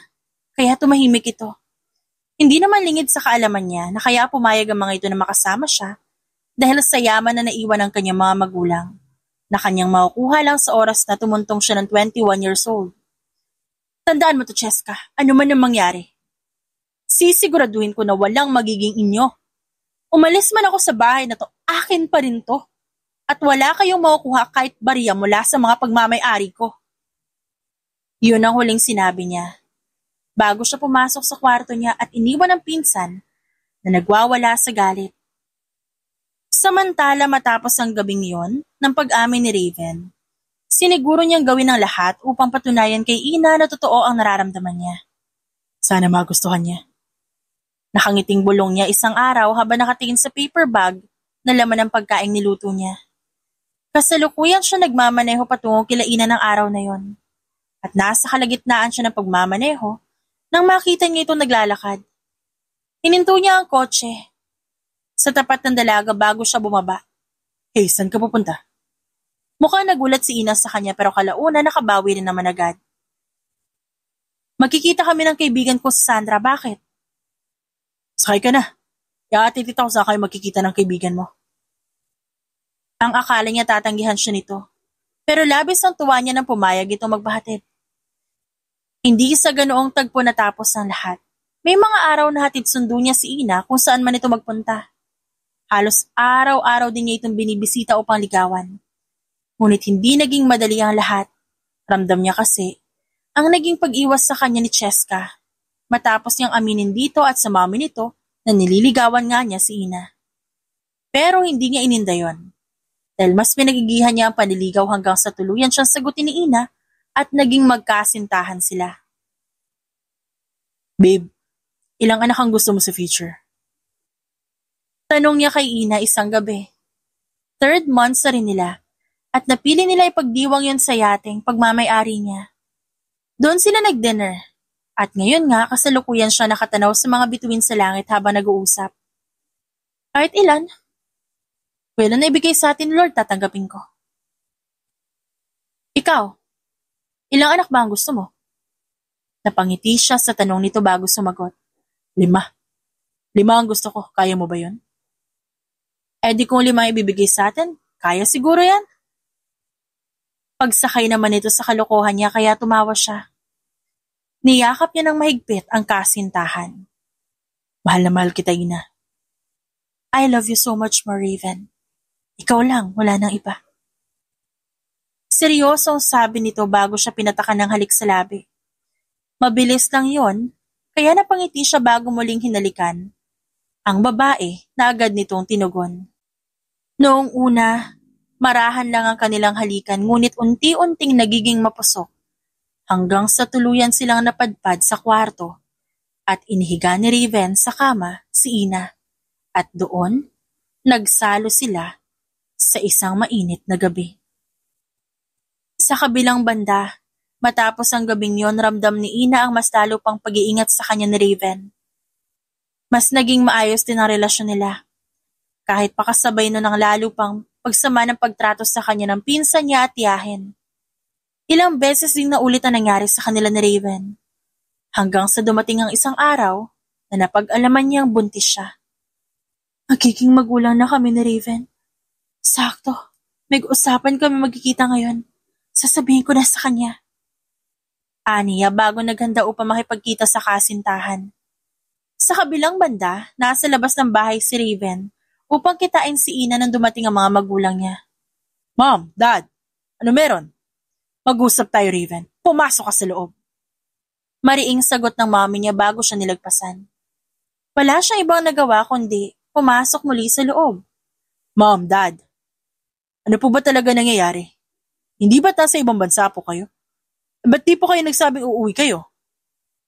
kaya tumahimik ito. Hindi naman lingid sa kaalaman niya na kaya pumayag ang mga ito na makasama siya dahil sa yaman na naiwan ng kanyang mga magulang na kanyang makukuha lang sa oras na tumuntong siya ng 21 years old. Tandaan mo to, Cheska, ano man ang mangyari. Sisiguraduhin ko na walang magiging inyo. Umalis man ako sa bahay na to, akin pa rin to. At wala kayong makukuha kahit bariya mula sa mga pagmamay-ari ko. Yun ang huling sinabi niya. Bago siya pumasok sa kwarto niya at iniwan ang pinsan na nagwawala sa galit. Samantala matapos ang gabing yon ng pag-amin ni Raven, siniguro niyang gawin ang lahat upang patunayan kay Ina na totoo ang nararamdaman niya. Sana magustuhan niya. Nakangiting bulong niya isang araw habang nakatingin sa paper bag na laman ng pagkaing niluto niya. Kasalukuyan siya nagmamaneho patungo kila Ina ng araw na yon. At nasa kalagitnaan siya ng pagmamaneho nang makita niya itong naglalakad. Hininto niya ang kotse sa tapat ng dalaga bago siya bumaba. Hey, saan ka pupunta? Mukhang nagulat si Ina sa kanya pero kalauna nakabawi rin naman agad. Magkikita kami ng kaibigan ko sa Sandra, bakit? Sakay ka na. Iatitita ko sa kayo magkikita ng kaibigan mo. Ang akala niya tatanggihan siya nito. Pero labis ang tuwa niya nang pumayag itong magbahatid. Hindi sa ganoong tagpo natapos ang lahat. May mga araw na hatid sundo niya si Ina kung saan man ito magpunta. Halos araw-araw din niya itong binibisita upang ligawan. Ngunit hindi naging madali ang lahat. Ramdam niya kasi ang naging pag-iwas sa kanya ni Cheska. Matapos niyang aminin dito at sa mami nito na nililigawan nga niya si Ina. Pero hindi niya ininda yon. Dahil mas pinagigihan niya ang panliligaw hanggang sa tuluyan siyang sagutin ni Ina at naging magkasintahan sila. Babe, ilang anak ang gusto mo sa future? Tanong niya kay Ina isang gabi. 3rd month na rin nila at napili nila ipagdiwang yon sa yating pagmamay-ari niya. Doon sila nag-dinner at ngayon nga kasalukuyan siya nakatanaw sa mga bituin sa langit habang nag-uusap. Kahit ilan? Well, na ibigay sa atin, Lord, tatanggapin ko. Ikaw, ilang anak ba ang gusto mo? Napangiti siya sa tanong nito bago sumagot. 5. 5 ang gusto ko, kaya mo ba yun? Di kung 5 ibibigay sa atin, kaya siguro yan. Pagsakay naman ito sa kalokohan niya kaya tumawa siya. Niyakap niya ng mahigpit ang kasintahan. Mahal na mahal kita, Ina. I love you so much more, Raven. Ikaw lang, wala nang iba. Seryoso ang sabi nito bago siya pinatakan ng halik sa labi. Mabilis lang yon, kaya napangiti siya bago muling hinalikan. Ang babae na agad nitong tinugon. Noong una, marahan lang ang kanilang halikan ngunit unti-unting nagiging mapusok hanggang sa tuluyan silang napadpad sa kwarto at inihiga ni Raven sa kama si Ina at doon nagsalo sila sa isang mainit na gabi. Sa kabilang banda, matapos ang gabing yon ramdam ni Ina ang mas lalo pang pag-iingat sa kanya ni Raven. Mas naging maayos din ang relasyon nila. Kahit pakasabay nun ang lalo pang pagsama ng pagtrato sa kanya ng pinsan niya at tiyahin. Ilang beses din na ulit ang nangyari sa kanila ni Raven. Hanggang sa dumating ang isang araw na napag-alaman niyang buntis siya. Magiging magulang na kami ni Raven. Sakto, may usapan kami magkikita ngayon. Sasabihin ko na sa kanya. Aniya bago naghanda upang makipagkita sa kasintahan. Sa kabilang banda, nasa labas ng bahay si Raven upang kitain si Ina nang dumating ang mga magulang niya. Mom, Dad, ano meron? Mag-usap tayo, Raven. Pumasok ka sa loob. Mariing sagot ng mommy niya bago siya nilagpasan. Wala siyang ibang nagawa kundi pumasok muli sa loob. Mom, Dad, ano po ba talaga nangyayari? Hindi ba sa ibang bansa po kayo? Ba't di po kayo nagsabing uuwi kayo?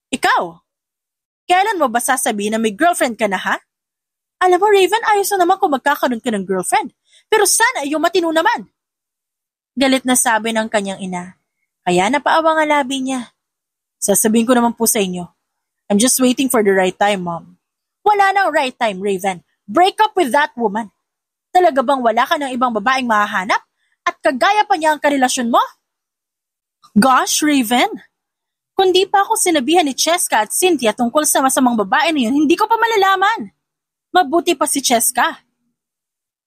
Ikaw, kailan mo ba sasabihin na may girlfriend ka na, ha? Alam mo, Raven, ayos na naman kung magkakaroon ka ng girlfriend. Pero sana yung matino naman. Galit na sabi ng kanyang ina. Kaya napaawa ang labi niya. Sasabihin ko naman po sa inyo. I'm just waiting for the right time, Mom. Wala nang right time, Raven. Break up with that woman. Talaga bang wala ka ng ibang babaeng mahahanap? At kagaya pa niya ang karelasyon mo? Gosh, Raven. Kung di pa ako sinabihan ni Cheska at Cynthia tungkol sa masamang babae na yun, hindi ko pa malalaman. Mabuti pa si Cheska.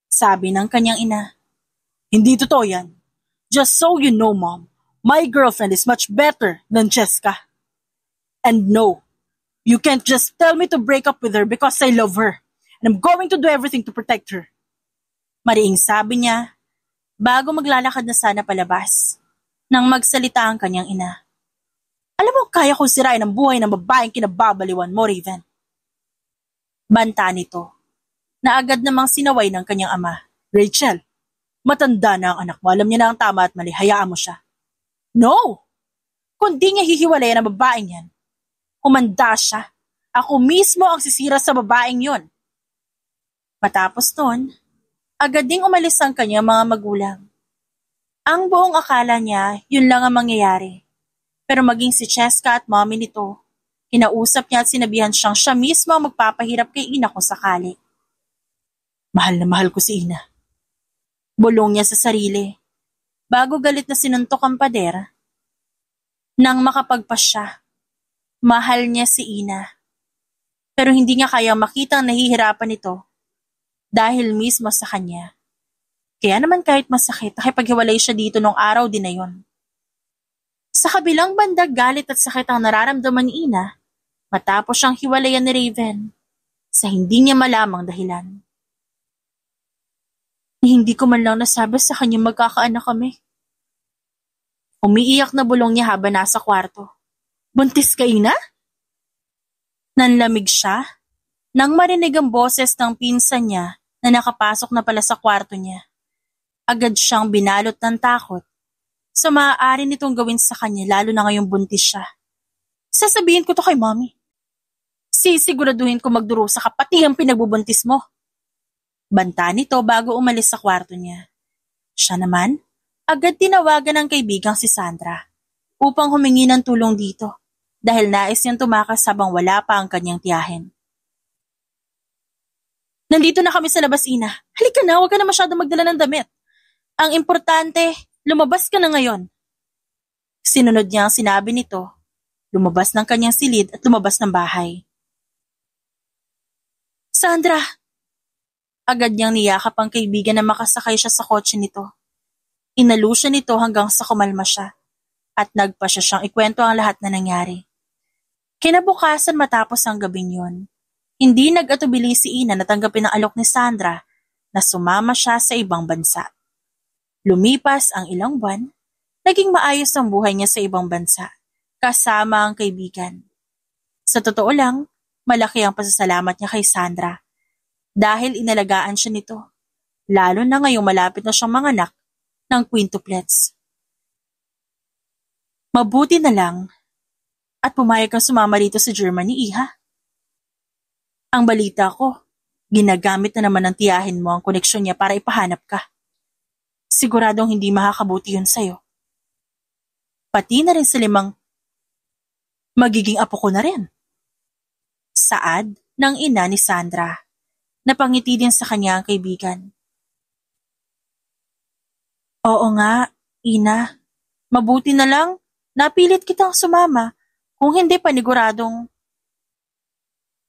Sabi ng kanyang ina. Hindi totoo yan. Just so you know, Mom, my girlfriend is much better than Cheska. And no, you can't just tell me to break up with her because I love her. And I'm going to do everything to protect her. Mariing sabi niya, bago maglalakad na sana palabas, nang magsalita ang kanyang ina. Alam mo, kaya kong sirain ang buhay ng babaeng kinababaliwan mo, Raven. Banta nito, na agad namang sinaway ng kanyang ama. Rachel, matanda na ang anak mo. Alam niya na ang tama at mali. Hayaan mo siya. No! Kung di niya hihiwalayan ang babaeng yan, humanda siya. Ako mismo ang sisira sa babaeng yon. Matapos nun, agad ding umalis ang kanyang mga magulang. Ang buong akala niya, yun lang ang mangyayari. Pero maging si Cheska at mommy nito, kinausap niya at sinabihan siyang siya mismo ang magpapahirap kay Ina kung sakali. Mahal na mahal ko si Ina. Bulong niya sa sarili, bago galit na sinuntok ang pader. Nang makapagpasya, mahal niya si Ina. Pero hindi niya kayang makita ang nahihirapan nito dahil mismo sa kanya. Kaya naman kahit masakit, nakipaghiwalay siya dito nung araw din na yon. Sa kabilang banda, galit at sakit ang nararamdaman ni Ina matapos siyang hiwalayan ni Raven sa hindi niya malamang dahilan. Hindi ko man lang nasabi sa kanya magkakaanak kami. Umiiyak na bulong niya habang nasa kwarto. Buntis ka, Ina? Nanlamig siya nang marinig ang boses ng pinsan niya na nakapasok na pala sa kwarto niya. Agad siyang binalot ng takot sa maaari nitong gawin sa kanya lalo na ngayong buntis siya. Sasabihin ko to kay mommy. Sisiguraduhin ko magdurusa ka pati ang pinagbubuntis mo. Banta nito bago umalis sa kwarto niya. Siya naman, agad tinawagan ng kaibigang si Sandra upang humingi ng tulong dito dahil nais niyang tumakas habang wala pa ang kanyang tiyahin. Nandito na kami sa labas, Ina. Halika na, huwag ka na masyadong magdala ng damit. Ang importante, lumabas ka na ngayon. Sinunod niya ang sinabi nito. Lumabas ng kanyang silid at lumabas ng bahay. Sandra! Agad niyang niyakap ang kaibigan na makasakay siya sa kotse nito. Inalo siya nito hanggang sa kumalma siya at nagpasya siyang ikwento ang lahat na nangyari. Kinabukasan matapos ang gabing yun, hindi nag-atubili si Ina na tanggapin ang alok ni Sandra na sumama siya sa ibang bansa. Lumipas ang ilang buwan, naging maayos ang buhay niya sa ibang bansa, kasama ang kaibigan. Sa totoo lang, malaki ang pasasalamat niya kay Sandra dahil inalagaan siya nito, lalo na ngayong malapit na siyang manganak ng quintuplets. Mabuti na lang at pumayag kang sumama rito sa Germany, Iha. Ang balita ko, ginagamit na naman ng tiyahin mo ang koneksyon niya para ipahanap ka. Siguradong hindi makakabuti yun sa'yo. Pati na rin sa 5 magiging apo ko na rin. Saad ng ina ni Sandra. Napangiti din sa kanya ang kaibigan. Oo nga, Ina. Mabuti na lang, napilit kitang sumama. Kung hindi paniguradong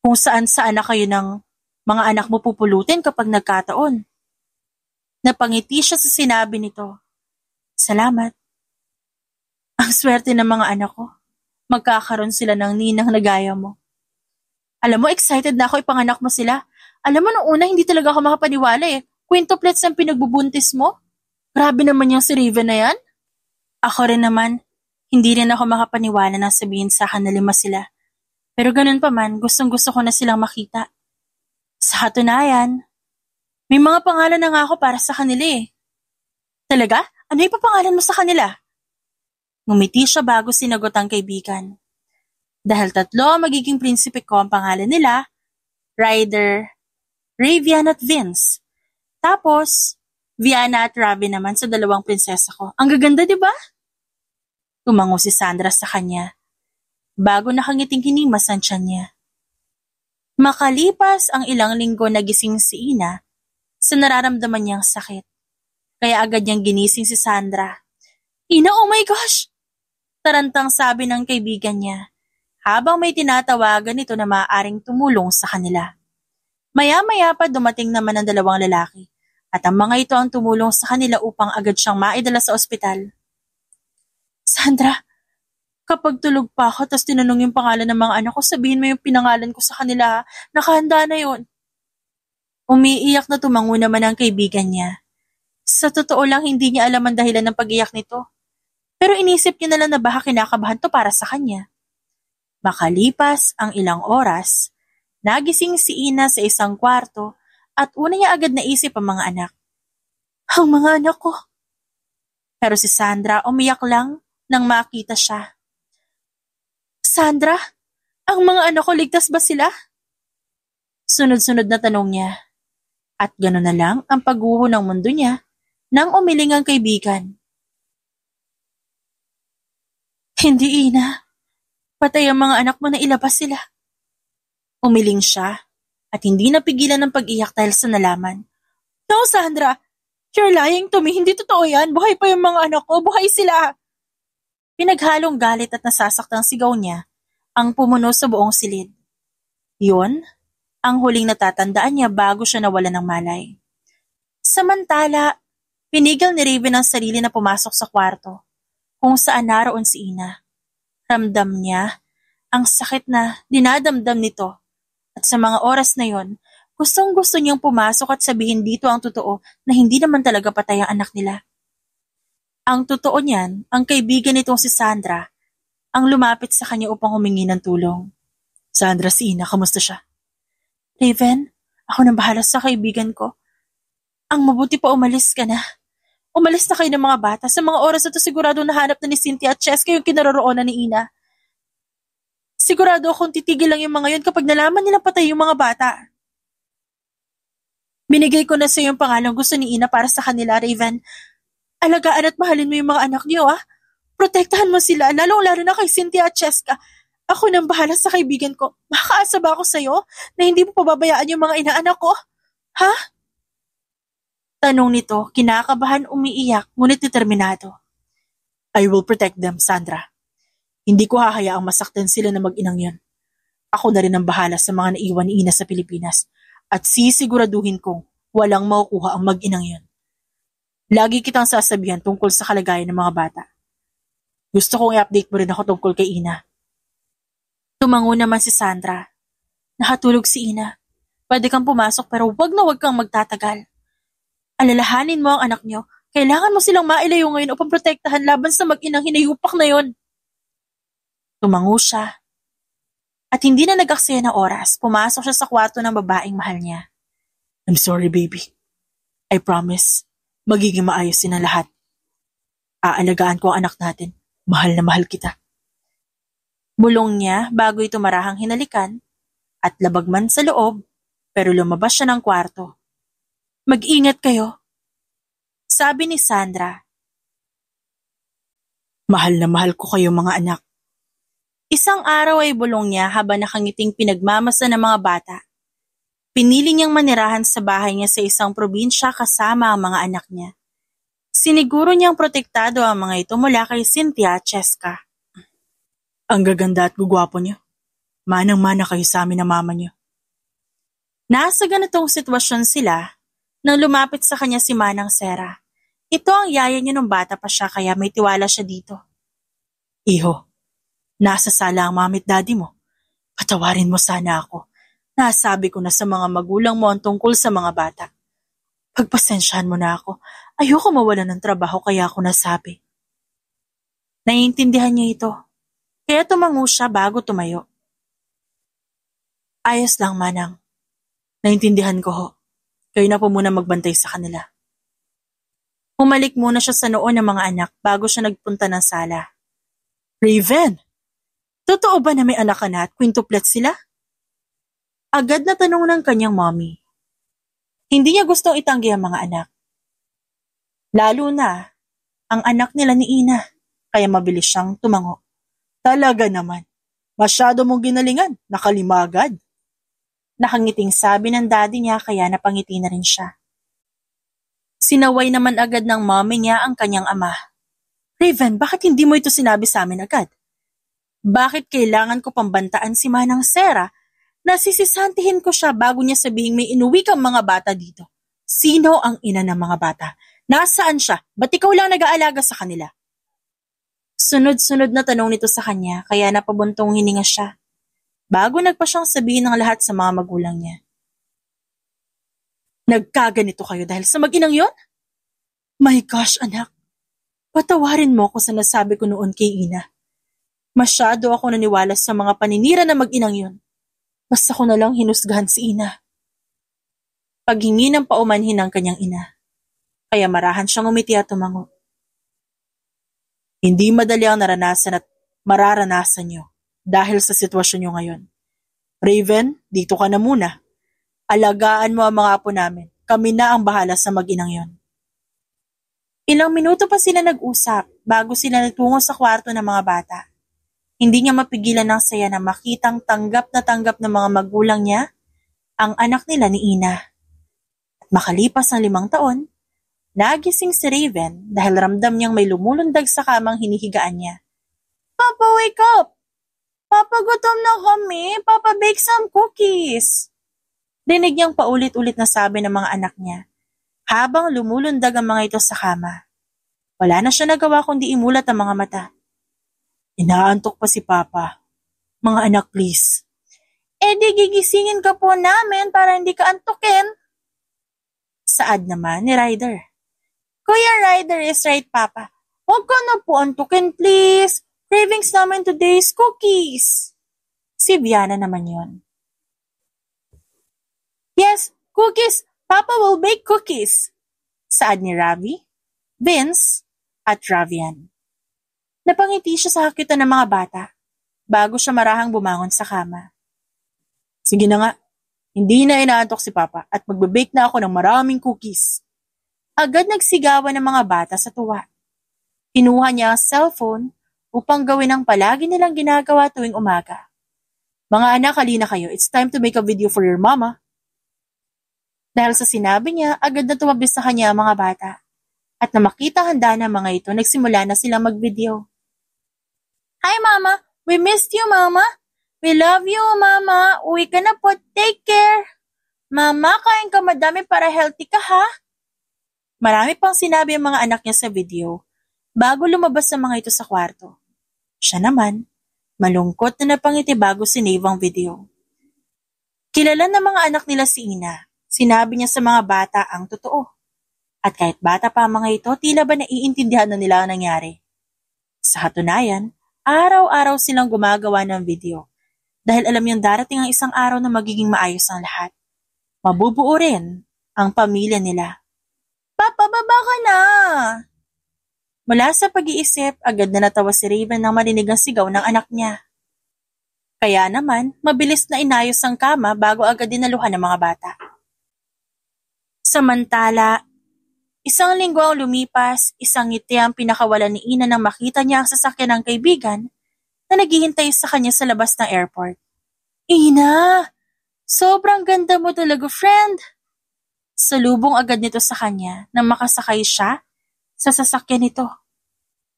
kung saan-saan na kayo ng mga anak mo pupulutin kapag nagkataon. Napangiti siya sa sinabi nito. Salamat. Ang swerte ng mga anak ko. Magkakaroon sila ng ninang na gaya mo. Alam mo, excited na ako ipanganak mo sila. Alam mo, noong una hindi talaga ako makapaniwala eh. Quintuplets ang pinagbubuntis mo. Grabe naman yung si Raven na yan. Ako rin naman, hindi rin ako makapaniwala na sabihin sa akin na 5 sila. Pero ganun pa man, gustong-gusto ko na silang makita. Sa katunayan, may mga pangalan na nga ako para sa kanila eh. Talaga? Ano ipapangalan mo sa kanila? Ngumiti siya bago sinagot ang kaibigan. Dahil 3 ang magiging prinsipe ko ang pangalan nila, Ryder, Ravian at Vince. Tapos, Viana at Ravi naman sa 2 prinsesa ko. Ang gaganda, di ba? Tumango si Sandra sa kanya. Bago nakangiting hinimas ang tiyan niya. Makalipas ang ilang linggo nagising si Ina sa nararamdaman niyang sakit. Kaya agad niyang ginising si Sandra. Ina, oh my gosh! Tarantang sabi ng kaibigan niya habang may tinatawagan ito na maaaring tumulong sa kanila. Maya-maya pa dumating naman ang 2 lalaki at ang mga ito ang tumulong sa kanila upang agad siyang maidala sa ospital. Sandra, kapag tulog pa ako tas tinanong yung pangalan ng mga anak ko, sabihin mo yung pinangalan ko sa kanila. Nakahanda na yun. Umiiyak na tumango naman ang kaibigan niya. Sa totoo lang hindi niya alam ang dahilan ng pag-iyak nito. Pero inisip niya na lang na baka kinakabahan to para sa kanya. Makalipas ang ilang oras, nagising si Ina sa isang kwarto at una niya agad naisip ang mga anak. Ang mga anak ko. Pero si Sandra umiyak lang nang makita siya. Sandra, ang mga anak ko ligtas ba sila? Sunod-sunod na tanong niya. At gano'n na lang ang pagguho ng mundo niya nang umiling ang kaibigan. Hindi, Ina. Patay ang mga anak mo na ilabas sila. Umiling siya at hindi napigilan ng pag-iyak dahil sa nalaman. No, Sandra, you're lying to me. Hindi totoo yan. Buhay pa yung mga anak ko. Buhay sila. Pinaghalong galit at nasasaktang sigaw niya ang pumuno sa buong silid. Yun, ang huling natatandaan niya bago siya nawalan ng malay. Samantala, pinigil ni Raven ang sarili na pumasok sa kwarto kung saan naroon si Ina. Ramdam niya ang sakit na dinadamdam nito at sa mga oras na yon, gustong-gusto niyang pumasok at sabihin dito ang totoo na hindi naman talaga patay ang anak nila. Ang totoo niyan, ang kaibigan nitong si Sandra, ang lumapit sa kanya upang humingi ng tulong. Sandra, si Ina, kamusta siya? Raven, ako nang bahala sa kaibigan ko. Ang mabuti pa umalis ka na. Umalis na kayo ng mga bata. Sa mga oras na ito sigurado nahanap na ni Cynthia at Cheska yung kinaroroonan ni Ina. Sigurado akong titigil lang yung mga yun kapag nalaman nilang patay yung mga bata. Binigay ko na sa yung pangalang gusto ni Ina para sa kanila, Raven. Alagaan at mahalin mo yung mga anak niyo, ah. Protektahan mo sila, lalong-lalo na kay Cynthia at Cheska. Ako nang bahala sa kaibigan ko. Makakaasa ba ako sa'yo na hindi mo pababayaan yung mga inaanak ko? Ha? Tanong nito, kinakabahan umiiyak, ngunit determinado. I will protect them, Sandra. Hindi ko hahayaang masaktan sila na mag-inang yan. Ako na rin ang bahala sa mga naiwan ni Ina sa Pilipinas at sisiguraduhin kong walang makukuha ang mag-inang yan. Lagi kitang sasabihan tungkol sa kalagayan ng mga bata. Gusto kong i-update mo rin ako tungkol kay Ina. Tumango naman si Sandra. Nakatulog si Ina. Pwede kang pumasok pero wag na wag kang magtatagal. Alalahanin mo ang anak niyo. Kailangan mo silang mailayo ngayon upang protektahan laban sa mag-inang hinayupak na yon. Tumango siya. At hindi na nag-aksaya ng oras, pumasok siya sa kwarto ng babaeng mahal niya. I'm sorry, baby. I promise, magiging maayos din ang lahat. Aalagaan ko ang anak natin. Mahal na mahal kita. Bulong niya bago ito marahang hinalikan at labag man sa loob, pero lumabas siya ng kwarto. Mag-ingat kayo. Sabi ni Sandra. Mahal na mahal ko kayo mga anak. Isang araw ay bulong niya habang nakangiting pinagmamasa ng mga bata. Pinili niyang manirahan sa bahay niya sa isang probinsya kasama ang mga anak niya. Siniguro niyang protektado ang mga ito mula kay Cynthia at Cheska. Ang gaganda at gugwapo niyo. Manang-mana kayo sa amin na mama niyo. Nasa ganitong sitwasyon sila nang lumapit sa kanya si Manang Sera. Ito ang yaya niyo nung bata pa siya kaya may tiwala siya dito. Iho, nasa sala ang mami at daddy mo. Patawarin mo sana ako. Nasabi ko na sa mga magulang mo ang tungkol sa mga bata. Pagpasensyahan mo na ako. Ayoko mawalan ng trabaho kaya ako nasabi. Naiintindihan niya ito. Kaya tumango siya bago tumayo. Ayos lang, Manang. Naintindihan ko ho. Kayo na po muna magbantay sa kanila. Humalik muna siya sa noo ng mga anak bago siya nagpunta ng sala. Raven, totoo ba na may anak ka na at quintuplet sila? Agad na tanong ng kanyang mommy. Hindi niya gustong itanggi ang mga anak. Lalo na ang anak nila ni Ina, kaya mabilis siyang tumango. Talaga naman, masyado mong ginalingan, nakalima agad. Nakangiting sabi ng daddy niya kaya napangiti na rin siya. Sinaway naman agad ng mommy niya ang kanyang ama. Raven, bakit hindi mo ito sinabi sa amin agad? Bakit kailangan ko pambantaan si Manang Sera? Nasisisantihin ko siya bago niya sabihing may inuwi kang mga bata dito. Sino ang ina ng mga bata? Nasaan siya? Ba't ikaw lang nag-aalaga sa kanila? Sunod-sunod na tanong nito sa kanya kaya napabuntong hininga siya. Bago nagpa siyang sabihin ng lahat sa mga magulang niya. Nagkaganito kayo dahil sa mag-inang yon? My gosh, anak. Patawarin mo ko sa nasabi ko noon kay Ina. Masyado ako naniwala sa mga paninira na mag-inang yon. Basta ko na lang hinusgahan si Ina. Paghingi ng paumanhin ng kanyang ina. Kaya marahan siyang umiti at tumango. Hindi madali ang naranasan at mararanasan niyo dahil sa sitwasyon niyo ngayon. Raven, dito ka na muna. Alagaan mo ang mga apo namin. Kami na ang bahala sa mag-inang yon. Ilang minuto pa sila nag-usap bago sila nagtungo sa kwarto ng mga bata. Hindi niya mapigilan ng saya na makitang tanggap ng mga magulang niya ang anak nila ni Ina. At makalipas ng 5 taon, nagising si Raven dahil ramdam niyang may lumulundag sa kamang hinihigaan niya. Papa, wake up! Papa, gutom na kami. Papa, bake some cookies. Dinig niyang paulit-ulit na sabi ng mga anak niya habang lumulundag ang mga ito sa kama. Wala na siya nagawa kundi imulat ang mga mata. Inaantok pa si Papa. Mga anak, please. Di gigisingin ka po namin para hindi ka antukin. Saad naman ni Ryder. Kuya Ryder is right, Papa. Huwag ka na po antukin, please. Cravings namin today is cookies. Si Viana naman yon. Yes, cookies. Papa will bake cookies. Saad ni Ravi, Vince, at Ravian. Napangiti siya sa hakitan ng mga bata bago siya marahang bumangon sa kama. Sige na nga, hindi na inaantok si Papa at magbe-bake na ako ng maraming cookies. Agad nagsigawan ng mga bata sa tuwa. Kinuha niya ang cellphone upang gawin ang palagi nilang ginagawa tuwing umaga. Mga anak, halina kayo. It's time to make a video for your mama. Dahil sa sinabi niya, agad na tumabis sa kanya ang mga bata. At na makita handa ng mga ito, nagsimula na silang mag-video. Hi, Mama! We missed you, Mama! We love you, Mama! Uwi ka na po. Take care! Mama, kain ka madami para healthy ka, ha? Marami pang sinabi ang mga anak niya sa video bago lumabas ang mga ito sa kwarto. Siya naman, malungkot na napangiti bago sinave ang video. Kilala ng mga anak nila si Ina. Sinabi niya sa mga bata ang totoo. At kahit bata pa ang mga ito, tila ba naiintindihan na nila ang nangyari. Sa katunayan, araw-araw silang gumagawa ng video dahil alam niyang darating ang isang araw na magiging maayos ang lahat. Mabubuo rin ang pamilya nila. Papa, baba ka na! Mula sa pag-iisip, agad na natawa si Raven nang marinig ang sigaw ng anak niya. Kaya naman, mabilis na inayos ang kama bago agad dinaluhan ng mga bata. Samantala, isang linggo ang lumipas, isang ngiti ang pinakawalan ni Ina nang makita niya ang sasakyan ng kaibigan na naghihintay sa kanya sa labas ng airport. Ina! Sobrang ganda mo talaga, friend! Salubong agad nito sa kanya nang makasakay siya sa sasakyan nito.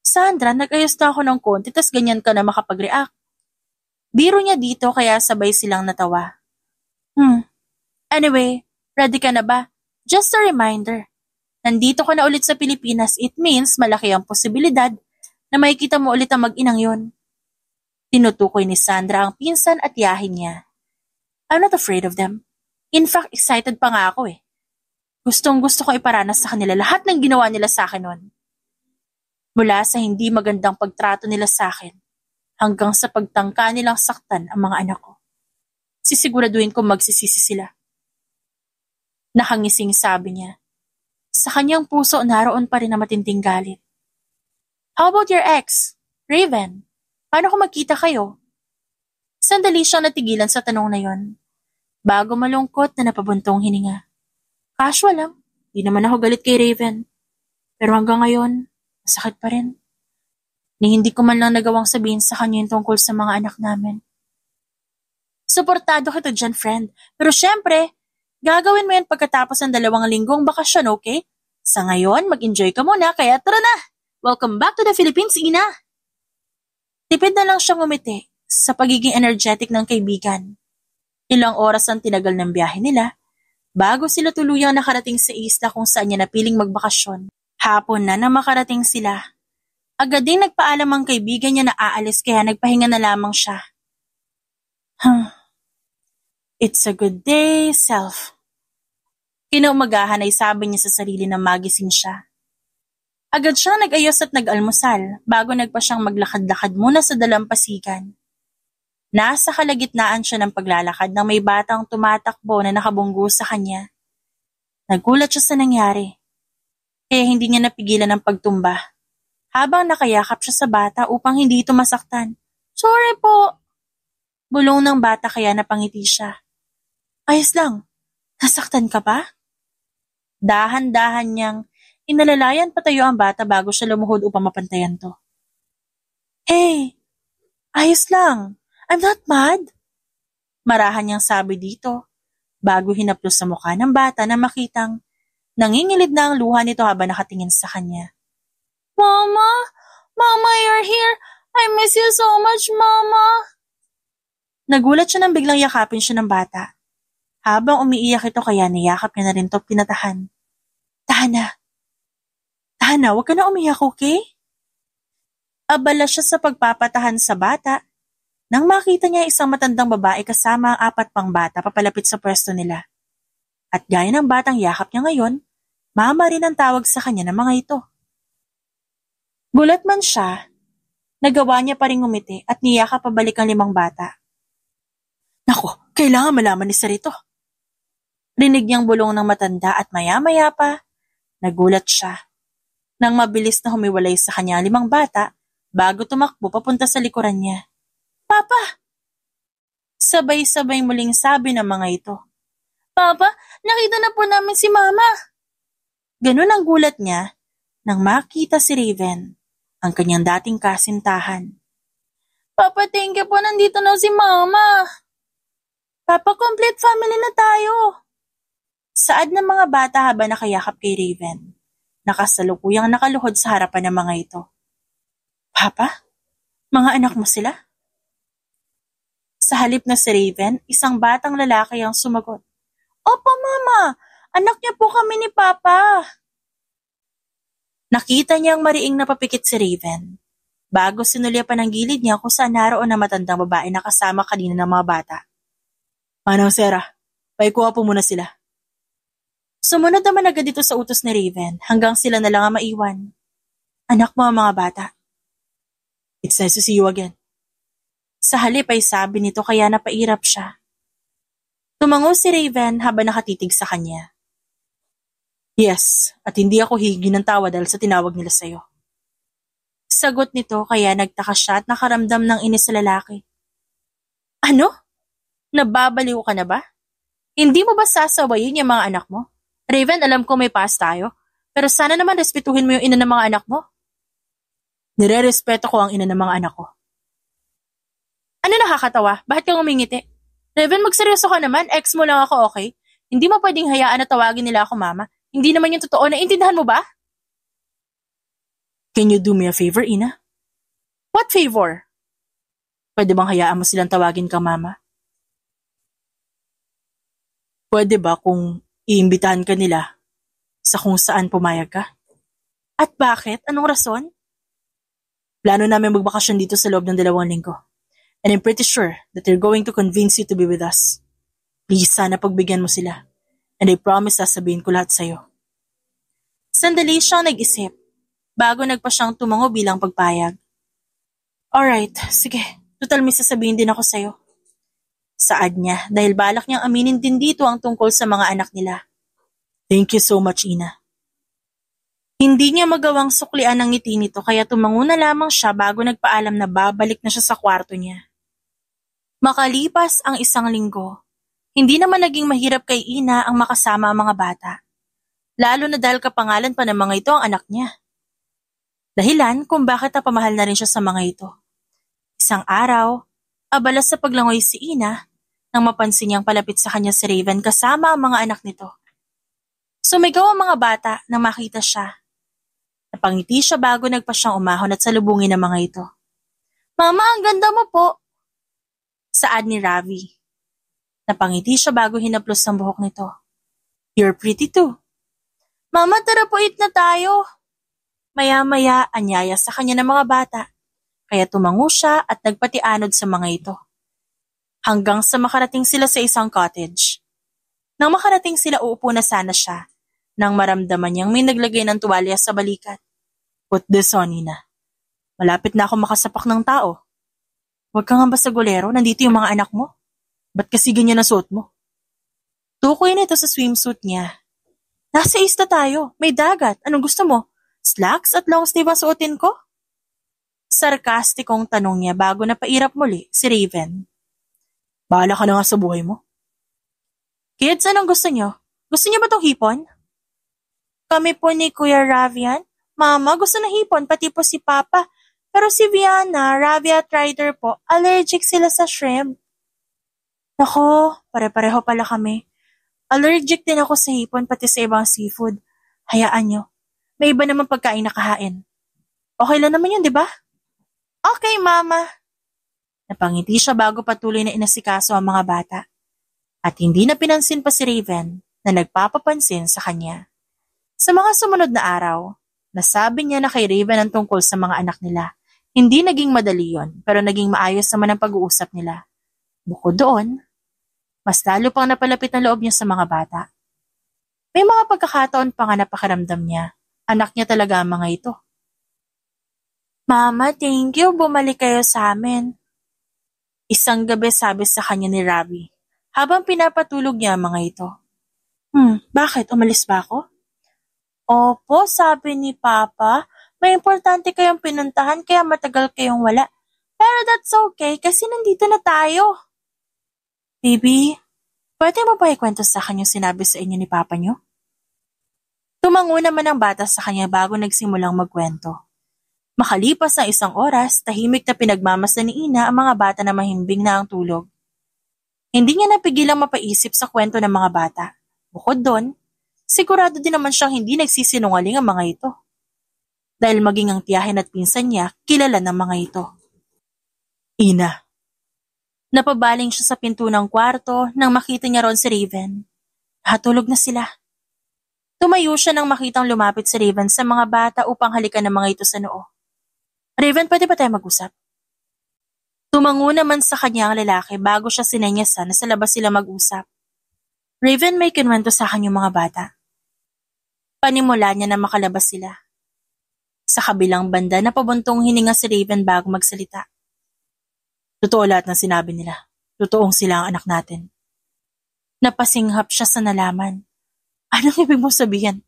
Sandra, nag-ayos na ako ng konti tas ganyan ka na makapag-react. Biro niya dito kaya sabay silang natawa. Anyway, ready ka na ba? Just a reminder. Nandito ka na ulit sa Pilipinas, it means malaki ang posibilidad na makikita mo ulit ang mag-inang yon. Tinutukoy ni Sandra ang pinsan at yahin niya. I'm not afraid of them. In fact, excited pa nga ako eh. Gustong gusto ko iparanas sa kanila lahat ng ginawa nila sa akin noon. Mula sa hindi magandang pagtrato nila sa akin, hanggang sa pagtangka nilang saktan ang mga anak ko. Sisiguraduhin ko magsisisi sila. Nakangising sabi niya. Sa kanyang puso naroon pa rin na matinding galit. How about your ex, Raven? Paano kung magkita kayo? Sandali siyang natigilan sa tanong na yon. Bago malungkot na napabuntong hininga. Casual lang, di naman ako galit kay Raven. Pero hanggang ngayon, masakit pa rin. Ni hindi ko man lang nagawang sabihin sa kanya yung tungkol sa mga anak namin. Suportado kita dyan, friend. Pero syempre, gagawin mo yan pagkatapos ng 2 linggong bakasyon, okay? Sa ngayon, mag-enjoy ka muna, kaya tara na! Welcome back to the Philippines, Ina! Tipid na lang siyang umiti sa pagiging energetic ng kaibigan. Ilang oras ang tinagal ng biyahe nila bago sila tuluyang nakarating sa isla kung saan niya napiling magbakasyon. Hapon na makarating sila. Agad din nagpaalam ang kaibigan niya na aalis kaya nagpahinga na lamang siya. It's a good day, self. Kinaumagahan ay sabi niya sa sarili na magising siya. Agad siyang nag-ayos at nag-almusal bago nagpa siyang maglakad-lakad muna sa dalampasigan. Nasa kalagitnaan siya ng paglalakad nang may batang tumatakbo na nakabunggo sa kanya. Nagulat siya sa nangyari, kaya hindi niya napigilan ang pagtumba. Habang nakayakap siya sa bata upang hindi ito masaktan. Sorry po! Bulong ng bata kaya napangiti siya. Ayos lang, nasaktan ka ba? Dahan-dahan niyang inalalayan patayo ang bata bago siya lumuhod upang mapantayan to. Hey, ayos lang. I'm not mad. Marahan niyang sabi dito bago hinaplos sa mukha ng bata na makitang nangingilid na ang luha nito habang nakatingin sa kanya. Mama! Mama, you're here! I miss you so much, Mama! Nagulat siya nang biglang yakapin siya ng bata. Habang umiiyak ito kaya niyakap niya na rin ito pinatahan. Tahana, huwag ka na umiyak, okay? Abala siya sa pagpapatahan sa bata nang makita niya isang matandang babae kasama ang 4 pang bata papalapit sa pwesto nila. At gaya ng batang yakap niya ngayon, mama rin ang tawag sa kanya ng mga ito. Gulat man siya, nagawa niya pa rin ngumiti at niyakap pabalik ang 5 bata. Nako, kailangan malaman ni Sarito. Rinig niyang bulong ng matanda at maya-maya pa, nagulat siya. Nang mabilis na humiwalay sa kanya 5 bata, bago tumakbo papunta sa likuran niya. Papa! Sabay-sabay muling sabi ng mga ito. Papa, nakita na po namin si Mama. Ganun ang gulat niya nang makita si Raven, ang kanyang dating kasintahan. Papa, thank you po, nandito na si Mama. Papa, complete family na tayo. Saad ng mga bata habang nakayakap kay Raven. Nakasalukuyang nakaluhod sa harapan ng mga ito. Papa? Mga anak mo sila? Sa halip na si Raven, isang batang lalaki ang sumagot. Opo, Mama. Anak niya po kami ni Papa. Nakita niyang mariing napapikit si Raven. Bago sinulyapan ang gilid niya kung saan naroon na matandang babae na kasama kanina ng mga bata. Manang Sarah, paikuha po muna sila. Sumunod naman agad dito sa utos ni Raven hanggang sila na lang ang maiwan. Anak mo ang mga bata. It's nice to see you again. Sa halip ay sabi nito kaya napairap siya. Tumango si Raven habang nakatitig sa kanya. Yes, at hindi ako higi ng tawa dahil sa tinawag nila sa'yo. Sagot nito kaya nagtaka siya at nakaramdam ng inis sa lalaki. Ano? Nababaliw ka na ba? Hindi mo ba sasawayin yung mga anak mo? Raven, alam ko may pass tayo, pero sana naman respetuhin mo yung ina ng mga anak mo. Nire-respeto ko ang ina ng mga anak ko. Ano nakakatawa? Bakit kang umingiti? Raven, magseryoso ka naman, ex mo lang ako, okay? Hindi mo pwedeng hayaan na tawagin nila ako mama. Hindi naman yung totoo, naiintindihan mo ba? Can you do me a favor, Ina? What favor? Pwede bang hayaan mo silang tawagin kang mama? Pwede ba kung iimbitahan ka nila sa kung saan pumayag ka? At bakit? Anong rason? Plano namin magbakasyon dito sa loob ng 2 linggo. And I'm pretty sure that they're going to convince you to be with us. Please, sana pagbigyan mo sila. And I promise sasabihin ko lahat sa'yo. Sandali siyang nag-isip, bago nagpa siyang tumango bilang pagpayag. Alright, sige. Total may sasabihin din ako sa'yo. Saad niya dahil balak niyang aminin din dito ang tungkol sa mga anak nila. Thank you so much, Ina. Hindi niya magawang suklian ang ngiti nito kaya tumango na lamang siya bago nagpaalam na babalik na siya sa kwarto niya. Makalipas ang 1 linggo, hindi naman naging mahirap kay Ina ang makasama ang mga bata. Lalo na dahil kapangalan pa ng mga ito ang anak niya. Dahilan kung bakit napamahal na rin siya sa mga ito. Isang araw, abala sa paglangoy si Ina nang mapansin niyang palapit sa kanya si Raven kasama ang mga anak nito. Sumigaw ang mga bata nang makita siya. Napangiti siya bago nagpa siyang umahon at salubungin ang mga ito. Mama, ang ganda mo po! Saad ni Ravi. Napangiti siya bago hinaplos ang buhok nito. You're pretty too. Mama, tara po eat na tayo. Maya-maya anyaya sa kanya ng mga bata. Kaya tumango siya at nagpatianod sa mga ito. Hanggang sa makarating sila sa isang cottage. Nang makarating sila uupo na sana siya. Nang maramdaman niyang may naglagay ng tuwalya sa balikat. Put this on, Ina. Malapit na ako makasapak ng tao. Huwag kang hamba sa golero, nandito yung mga anak mo. Ba't kasi ganyan ang suot mo? Tukoy nito sa swimsuit niya. Nasa isla tayo, may dagat. Anong gusto mo? Slacks at long sleeve ang suotin ko? Sarkastikong tanong niya bago napairap muli si Raven. Bahala ka na nga sa buhay mo. Kids, anong gusto niyo? Gusto niyo ba tong hipon? Kami po ni Kuya Ravian. Mama, gusto na hipon, pati po si Papa. Pero si Viana, Ravi at Ryder po, allergic sila sa shrimp. Nako, pare-pareho pala kami. Allergic din ako sa hipon pati sa ibang seafood. Hayaan nyo, may iba naman pagkain na kahain. Okay lang naman yun, di ba? Okay, Mama. Napangiti siya bago patuloy na inasikaso ang mga bata. At hindi na pinansin pa si Raven na nagpapapansin sa kanya. Sa mga sumunod na araw, nasabi niya na kay Raven ang tungkol sa mga anak nila. Hindi naging madali yon, pero naging maayos naman ang pag-uusap nila. Bukod doon, mas lalo pang napalapit ang loob niya sa mga bata. May mga pagkakataon pa nga napakaramdam niya. Anak niya talaga ang mga ito. Mama, thank you. Bumalik kayo sa amin. Isang gabi sabi sa kanya ni Ravi, habang pinapatulog niya ang mga ito. Bakit? Umalis ba ako? Opo, sabi ni Papa, may importante kayong pinuntahan kaya matagal kayong wala. Pero that's okay kasi nandito na tayo. Baby, pwede mo ba ikwento sa akin yung sinabi sa inyo ni Papa niyo? Tumango naman ang bata sa kanya bago nagsimulang magkwento. Makalipas ang 1 oras, tahimik na pinagmamasdan ni Ina ang mga bata na mahimbing na ang tulog. Hindi niya napigilang mapaisip sa kwento ng mga bata. Bukod doon, sigurado din naman siyang hindi nagsisinungaling ang mga ito. Dahil maging ang tiyahin at pinsan niya, kilala ng mga ito. Ina. Napabaling siya sa pinto ng kwarto nang makita niya ron si Raven. Hatulog na sila. Tumayo siya nang makitang lumapit si Raven sa mga bata upang halikan ng mga ito sa noo. Raven, pwede ba tayo mag-usap? Tumango naman sa kanya ang lalaki bago siya sinenyasan na sa labas sila mag-usap. Raven, may kinwento sa akin yung mga bata. Panimula niya na makalabas sila. Sa kabilang banda, napabuntong hininga si Raven bago magsalita. Totoo lahat ng sinabi nila. Totoong sila ang anak natin. Napasinghap siya sa nalaman. Anong ibig mo sabihin?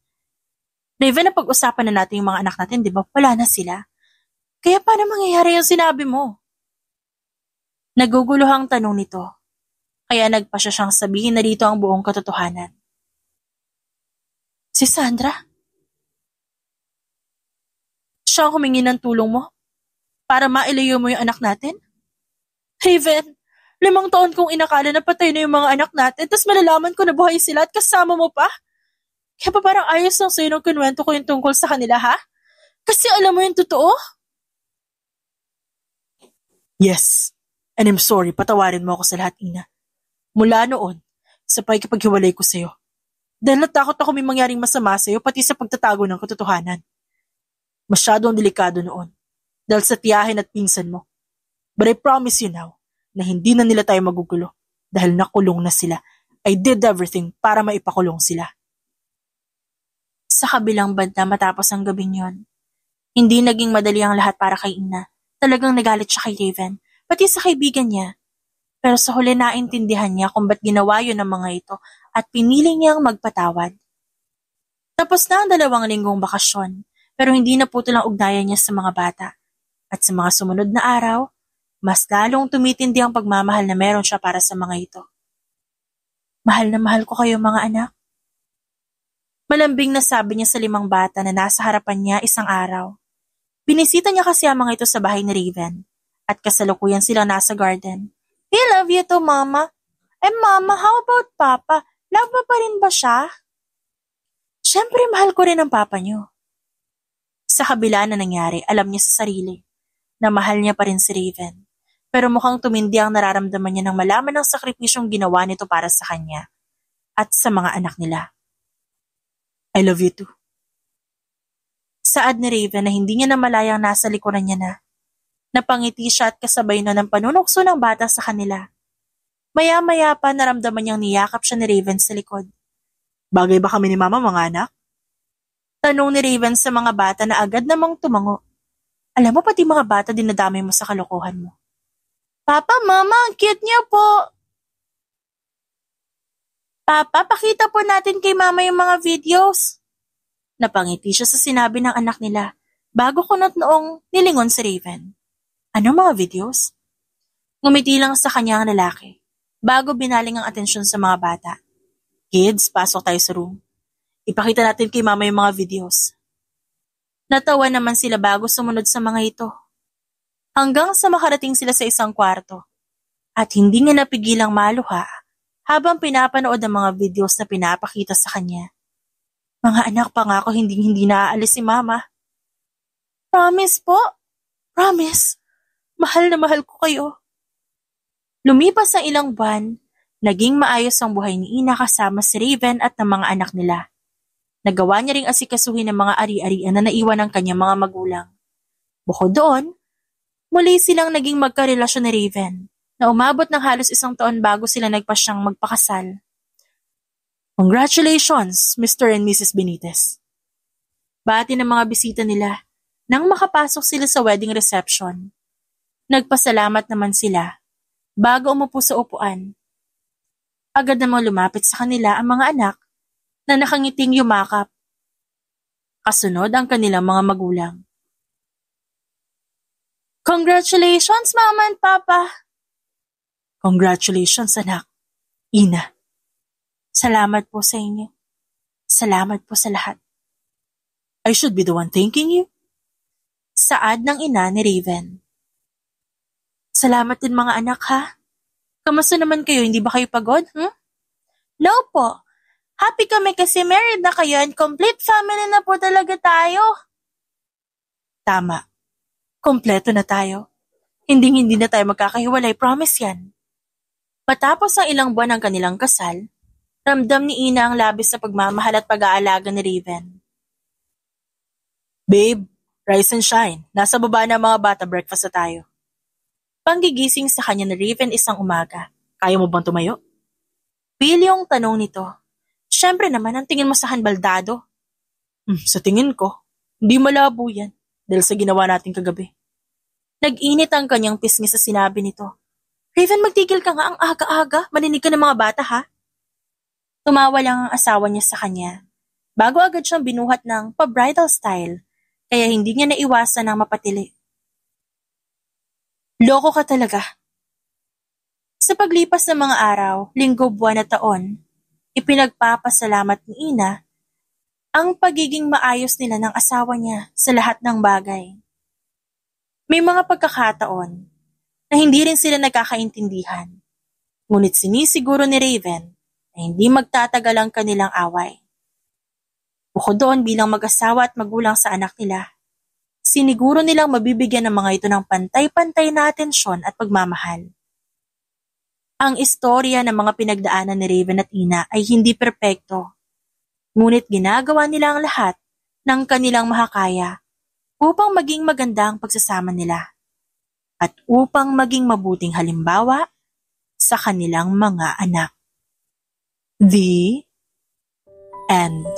Raven, napag-usapan na natin yung mga anak natin, di ba? Wala na sila. Kaya paano mangyayari yung sinabi mo? Naguguluhang tanong nito. Kaya nagpa siya siyang sabihin na dito ang buong katotohanan. Si Sandra? Siya ang humingi ng tulong mo? Para mailayo mo yung anak natin? Raven, 5 taon kong inakala na patay na yung mga anak natin, tapos malalaman ko na buhay sila at kasama mo pa? Kaya pa parang ayos lang sa'yo nung kinwento ko yung tungkol sa kanila, ha? Kasi alam mo yung totoo? Yes. And I'm sorry, patawarin mo ako sa lahat, Ina. Mula noon, sa pagkipaghiwalay ko sa'yo. Dahil natakot ako may mangyaring masama sa'yo pati sa pagtatago ng katotohanan. Masyado ang delikado noon dahil sa tiyahin at pinsan mo. But I promise you now na hindi na nila tayo magugulo dahil nakulong na sila. I did everything para maipakulong sila. Sa kabilang banda matapos ang gabing yon, hindi naging madali ang lahat para kay Ina. Talagang nagalit siya kay Raven, pati sa kaibigan niya. Pero sa huli naintindihan niya kung ba't ginawa yun ng mga ito at pinili niyang magpatawad. Tapos na ang 2 linggong bakasyon, pero hindi na putol ang ugnayan niya sa mga bata. At sa mga sumunod na araw, mas lalong tumitindi ang pagmamahal na meron siya para sa mga ito. Mahal na mahal ko kayo mga anak. Malambing na sabi niya sa 5 bata na nasa harapan niya isang araw. Binisita niya kasi ang mga ito sa bahay ni Raven at kasalukuyan silang nasa garden. We love you too, Mama. Mama, how about Papa? Love mo pa rin ba siya? Siyempre, mahal ko rin ang Papa niyo. Sa kabila na nangyari, alam niya sa sarili na mahal niya pa rin si Raven. Pero mukhang tumindi ang nararamdaman niya nang malaman ang sakripisyong ginawa nito para sa kanya at sa mga anak nila. I love you too. Saad ni Raven na hindi niya namalayang nasa likuran niya na. Napangiti siya at kasabay na ng panunukso ng bata sa kanila. Maya-maya pa naramdaman niyang niyakap siya ni Raven sa likod. Bagay ba kami ni Mama mga anak? Tanong ni Raven sa mga bata na agad namang tumango. Alam mo pati mga bata dinadamay mo sa kalokohan mo. Papa, Mama, ang cute niyo po. Papa, pakita po natin kay Mama yung mga videos. Napangiti siya sa sinabi ng anak nila bago kunot noong nilingon si Raven. Ano mga videos? Ngumiti lang sa kanya ang lalaki bago binaling ang atensyon sa mga bata. Kids, pasok tayo sa room. Ipakita natin kay Mama yung mga videos. Natawa naman sila bago sumunod sa mga ito. Hanggang sa makarating sila sa isang kwarto at hindi nga napigilang maluha habang pinapanood ang mga videos na pinapakita sa kanya. Mga anak, pangako hindi naaalis si Mama. Promise po? Promise? Mahal na mahal ko kayo. Lumipas ang ilang buwan, naging maayos ang buhay ni Ina kasama si Raven at ng mga anak nila. Nagawa niya ring asikasuhin ng mga ari-arian na naiwan ng kanyang mga magulang. Bukod doon, muli silang naging magkarelasyon ni Raven na umabot ng halos 1 taon bago sila nagpasyang magpakasal. Congratulations, Mr. and Mrs. Benitez. Bati ng mga bisita nila nang makapasok sila sa wedding reception. Nagpasalamat naman sila bago umupo sa upuan. Agad namang lumapit sa kanila ang mga anak na nakangiting yumakap. Kasunod ang kanilang mga magulang. Congratulations, Mama and Papa! Congratulations, anak. Ina. Salamat po sa inyo. Salamat po sa lahat. I should be the one thanking you. Saad ng ina ni Raven. Salamat din mga anak ha. Kamusta naman kayo? Hindi ba kayo pagod? No po. Happy kami kasi married na kayo and complete family na po talaga tayo. Tama. Kompleto na tayo. Hindi na tayo magkakahiwalay, promise yan. Matapos ang ilang buwan ng kanilang kasal, ramdam ni Ina ang labis na pagmamahal at pag-aalaga ni Raven. Babe, rise and shine. Nasa baba na mga bata, breakfast na tayo. Panggigising sa kanya ni Raven isang umaga. Kaya mo bang tumayo? Pilyong tanong nito. Siyempre naman, ang tingin mo sa baldado. Sa tingin ko, hindi malabo yan dahil sa ginawa natin kagabi. Nag-init ang kanyang pisngi sa sinabi nito. Raven, magtigil ka nga ang aga-aga. Maninig ka ng mga bata ha. Tumawa lang ang asawa niya sa kanya. Bago agad siyang binuhat ng pa-bridal style, kaya hindi niya naiwasan ng mapatili. Loko ka talaga. Sa paglipas ng mga araw, linggo, buwan at taon, ipinagpapasalamat ni Ina ang pagiging maayos nila ng asawa niya sa lahat ng bagay. May mga pagkakataon na hindi rin sila nagkakaintindihan, ngunit sinisiguro ni Raven na hindi magtatagal ang kanilang away. Bukod doon bilang mag-asawa at magulang sa anak nila, siniguro nilang mabibigyan ng mga ito ng pantay-pantay na atensyon at pagmamahal. Ang istorya ng mga pinagdaanan ni Raven at Ina ay hindi perpekto, ngunit ginagawa nila ang lahat ng kanilang makakaya upang maging maganda ang pagsasama nila at upang maging mabuting halimbawa sa kanilang mga anak. The End.